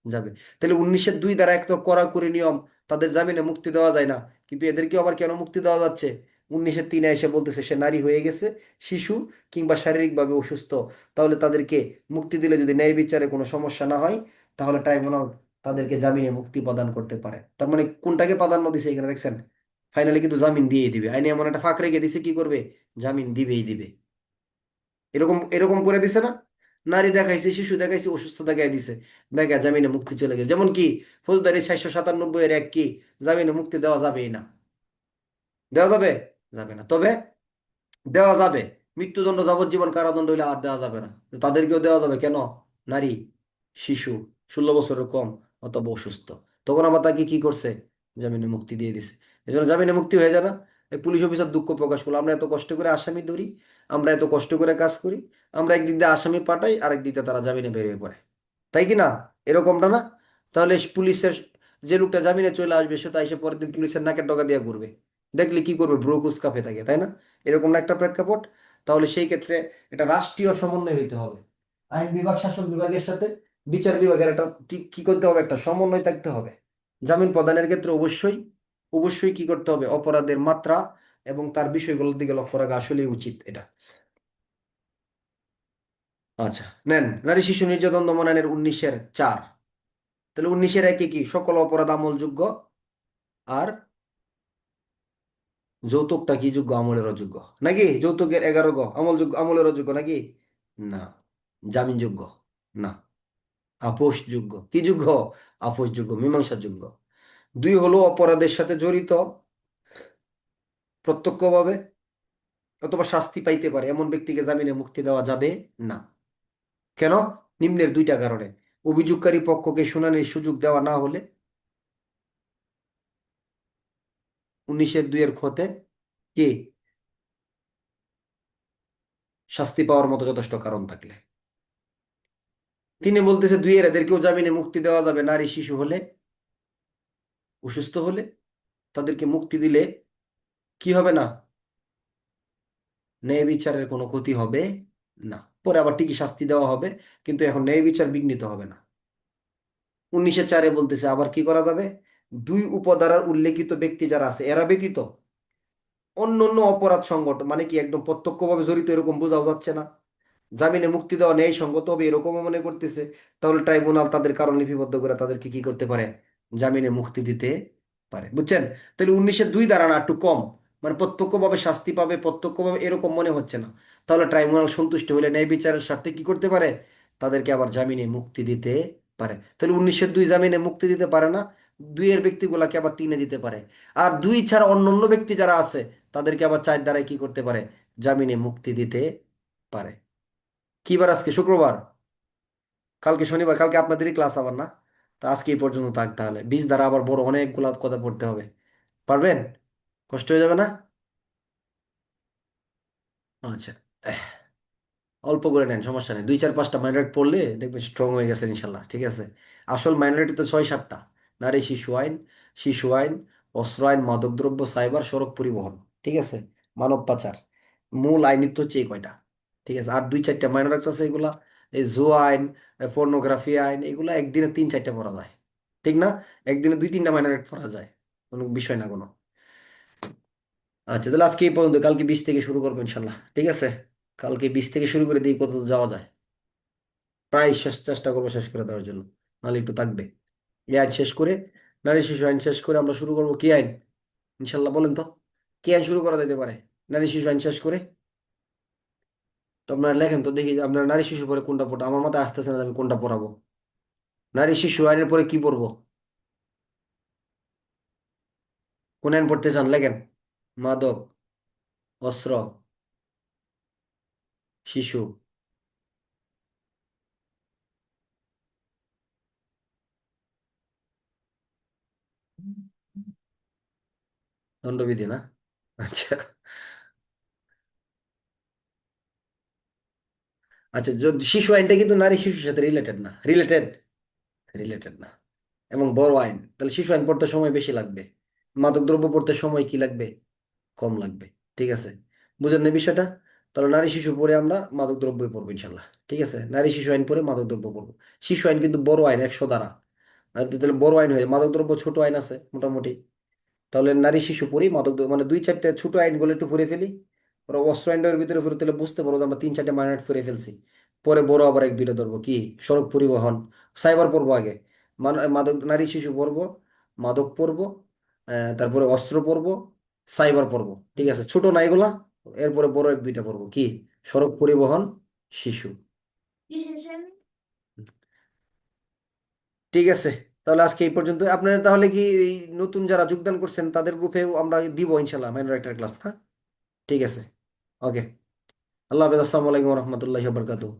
যাবে। তাহলে 19-2 দ্বারা এক তো কড়াকড়ি নিয়ম, তাদের জামিনে মুক্তি দেওয়া যায় না, কিন্তু এদেরকে আবার কেন মুক্তি দেওয়া যাচ্ছে? 19-3 এসে বলতেছে সে নারী হয়ে গেছে, শিশু কিংবা শারীরিকভাবে অসুস্থ, তাহলে তাদেরকে মুক্তি দিলে যদি ন্যায় বিচারে কোনো সমস্যা না হয়, তাহলে ট্রাইব্যুনাল তাদেরকে জামিনে মুক্তি প্রদান করতে পারে। তার মানে কোনটাকে প্রাধান্য দিছে এখানে দেখছেন? ফাইনালি কিন্তু জামিন দিয়ে দিবে, আইনে এমন একটা ফাঁক রেখে দিছে, কি করবে, জামিন দিবেই দিবে। এরকম এরকম করে দিছে না? নারী দেখাইছে, শিশু দেখাইছে, অসুস্থ দেখাই দিছে, দেখা জামিনে মুক্তি চলে গেছে। যেমন কি ফৌজদারি 497-এর 1 কি, জামিনে মুক্তি দেওয়া যাবেই না। দেওয়া যাবে? যাবে না। তবে দেওয়া যাবে, মৃত্যুদণ্ড, যাবজ্জীবন কারাদণ্ড হইলে আর দেওয়া যাবে না। তো তাদেরকেও দেওয়া যাবে কেন? নারী, শিশু, 16 বছরের কম অথবা অসুস্থ, তখন আবার তাকে কি করছে, জামিনে মুক্তি দিয়ে দিছে। এই জন্য জামিনে মুক্তি হয়ে যায় না। এই পুলিশ অফিসার দুঃখ প্রকাশ করলো, আমরা এত কষ্ট করে আসামি ধরি, আমরা এত কষ্ট করে কাজ করি, আমরা একদিক দিয়ে আসামি পাঠাই, আরেক দিক দিয়ে তারা জামিনে বেরিয়ে পড়ে, তাই কি না? এরকমটা না? তাহলে পুলিশের যে লোকটা জামিনে চলে আসবে, সে তো এসে পরের দিন পুলিশের নাকের ডগা দিয়ে ঘুরবে, দেখলে কি করবে, ব্রো কুচকাপে থাকে, তাই না? এরকম না একটা প্রেক্ষাপট? তাহলে সেই ক্ষেত্রে এটা রাষ্ট্রীয় সমন্বয় হইতে হবে, আইন বিভাগ শাসক বিভাগের সাথে বিচার বিভাগের একটা কি করতে হবে, একটা সমন্বয় থাকতে হবে। জামিন প্রদানের ক্ষেত্রে অবশ্যই অবশ্যই কি করতে হবে, অপরাধের মাত্রা এবং তার বিষয়গুলোর দিকে লক্ষ্য রাখা আসলেই উচিত এটা। আচ্ছা, নেন নারী শিশু নির্যাতন দমন আইনের 19-4। তাহলে 19-1 কি সকল অপরাধ আমলযোগ্য, আর যৌতুকটা কি যোগ্য, আমলের অযোগ্য নাকি? যৌতুকের 11 আমলযোগ্য, আমলের অযোগ্য নাকি? না। জামিনযোগ্য না, আপোষযোগ্য। কি যোগ্য? আপোষযোগ্য, মীমাংসাযোগ্য। 2 হলো অপরাধের সাথে জড়িত প্রত্যক্ষভাবে অথবা শাস্তি পাইতে পারে এমন ব্যক্তিকে জামিনে মুক্তি দেওয়া যাবে না। কেন? নিম্নের 2টা কারণে। অভিযোগকারী পক্ষকে শুনানির সুযোগ দেওয়া না হলে, 19-2 খতে কি, শাস্তি পাওয়ার মতো যথেষ্ট কারণ থাকলে। তিনি বলতেছে 2 এদেরকেও জামিনে মুক্তি দেওয়া যাবে নারী শিশু হলে, অসুস্থ হলে, তাদেরকে মুক্তি দিলে কি হবে না, ন্যায় বিচারের কোনো ক্ষতি হবে না। পরে আবার ঠিকই শাস্তি দেওয়া হবে, কিন্তু এখন ন্যায় বিচার বিঘ্নিত হবে না। 19-4 বলতেছে আবার কি করা যাবে, 2 উপধারার উল্লেখিত ব্যক্তি যারা আছে এরা ব্যতীত অন্য অন্য অপরাধ সংগঠন, মানে কি একদম প্রত্যক্ষভাবে জড়িত এরকম বোঝাও যাচ্ছে না, জামিনে মুক্তি দেওয়া ন্যায়সঙ্গত হবে এরকমও মনে করতেছে, তাহলে ট্রাইব্যুনাল তাদের কারণ লিপিবদ্ধ করে তাদেরকে কি করতে পারে, জামিনে মুক্তি দিতে পারে। বুঝছেন? তাহলে 19-2 দ্বারা না একটু কম, মানে প্রত্যক্ষভাবে শাস্তি পাবে, প্রত্যক্ষভাবে এরকম মনে হচ্ছে না। তাহলে ট্রাইব্যুনাল সন্তুষ্ট হলে ন্যায় বিচারের স্বার্থে কি করতে পারে, তাদেরকে আবার জামিনে মুক্তি দিতে পারে। তাহলে 19-2 জামিনে মুক্তি দিতে পারে না, 2 ব্যক্তিগুলাকে আবার 3 দিতে পারে। আর 2 ছাড়া অন্য অন্য ব্যক্তি যারা আছে তাদেরকে আবার 4 দ্বারাই কি করতে পারে, জামিনে মুক্তি দিতে পারে। কি বার আজকে? শুক্রবার। কালকে শনিবার, কালকে আপনাদেরই ক্লাস আবার না? তা আজকে এই পর্যন্ত থাক, তাহলে 20 দ্বারা আবার বড় অনেকগুলা কথা পড়তে হবে। পারবেন? কষ্ট হয়ে যাবে না? আচ্ছা, অল্প করে নেন, সমস্যা নেই, 2-4-5টা মাইনরিটি পড়লে দেখবেন স্ট্রং হয়ে গেছে ইনশাল্লাহ, ঠিক আছে? আসল মাইনরিটি তো 6-7টা: নারী শিশু আইন, শিশু আইন, অস্ত্র আইন, মাদকদ্রব্য, সাইবার, সড়ক পরিবহন, ঠিক আছে, মানব পাচার। মূল আইনই তো হচ্ছে এই কয়টা, ঠিক আছে? আর 2-4টা মাইনরিটি আছে, এগুলা এই জুয়া আইন, পর্নোগ্রাফি আইন, এগুলা একদিনে 3-4টা পড়া যায়, ঠিক না? একদিনে 2-3টা মাইনরিটি পড়া যায়, কোনো বিষয় না কোনো। আচ্ছা, তাহলে আজকে এই পর্যন্ত, কালকে 20 থেকে শুরু করবো ইনশাল্লাহ, ঠিক আছে? কালকে 20 থেকে শুরু করে দিই, কত দূর যাওয়া যায়। প্রায় শেষ, চেষ্টা করবো শেষ করে দেওয়ার জন্য, নাহলে একটু থাকবে। এই আইন শেষ করে, নারী শিশু আইন শেষ করে আমরা শুরু করবো কি আইন? ইনশাল্লাহ বলেন তো, কি আইন শুরু করা যেতে পারে নারী শিশু আইন শেষ করে? তো আপনারা লেখেন তো দেখি, আপনারা নারী শিশু পরে কোনটা পড়ো, আমার মাথায় আসতেছে না যে আমি কোনটা পড়াবো। নারী শিশু আইনের পরে কি পড়বো? কোন আইন পড়তে চান লেখেন। মাদক, অস্ত্র, শিশু, দণ্ডবিধি না? আচ্ছা। আচ্ছা, শিশু আইনটা কিন্তু নারী শিশুর সাথে রিলেটেড না, রিলেটেড? রিলেটেড না, এবং বড় আইন, তাহলে শিশু আইন পড়তে সময় বেশি লাগবে। মাদক দ্রব্য পড়তে সময় কি লাগবে? কম লাগবে। ঠিক আছে, বুঝেন না বিষয়টা? তাহলে নারী শিশু পড়ে আমরা মাদক দ্রব্যই পড়বো ইনশাল্লাহ, ঠিক আছে? নারী শিশু আইন পড়ে মাদক দ্রব্য পড়বো। শিশু আইন কিন্তু বড় আইন, 100 ধারা। আর তাহলে বড় আইন হয়ে যায়। মাদক দ্রব্য ছোট আইন আছে মোটামুটি। তাহলে নারী শিশু পড়ি, মানে 2-4টে ছোট আইনগুলো একটু পড়ে ফেলি। ওরা অস্ত্র আইনের ভিতরে পড়ে, তাহলে বুঝতে পারবো যে আমরা 3-4টে মাইনর পড়ে ফেলছি। পরে বড় আবার 1-2টা ধরবো, কি? সড়ক পরিবহন, সাইবার পড়বো আগে। মাদক, নারী শিশু পড়বো, মাদক পড়বো, তারপরে অস্ত্র পড়বো, সাইবার পড়বো, ঠিক আছে? ছোট না এগুলা। এরপরে বড় 1-2টা পড়বো, কি? সড়ক পরিবহন, শিশু। ঠিক আছে, তাহলে আজকে এই পর্যন্ত। আপনারা তাহলে কি এই নতুন যারা যোগদান করছেন তাদের গ্রুপেও আমরা দিব ইনশাল্লাহ মাইনর একটা ক্লাস, না? ঠিক আছে। ওকে। আল্লাহ হাফেজ, আসসালামু আলাইকুম রহমতুল্লাহি বারকাতুহু।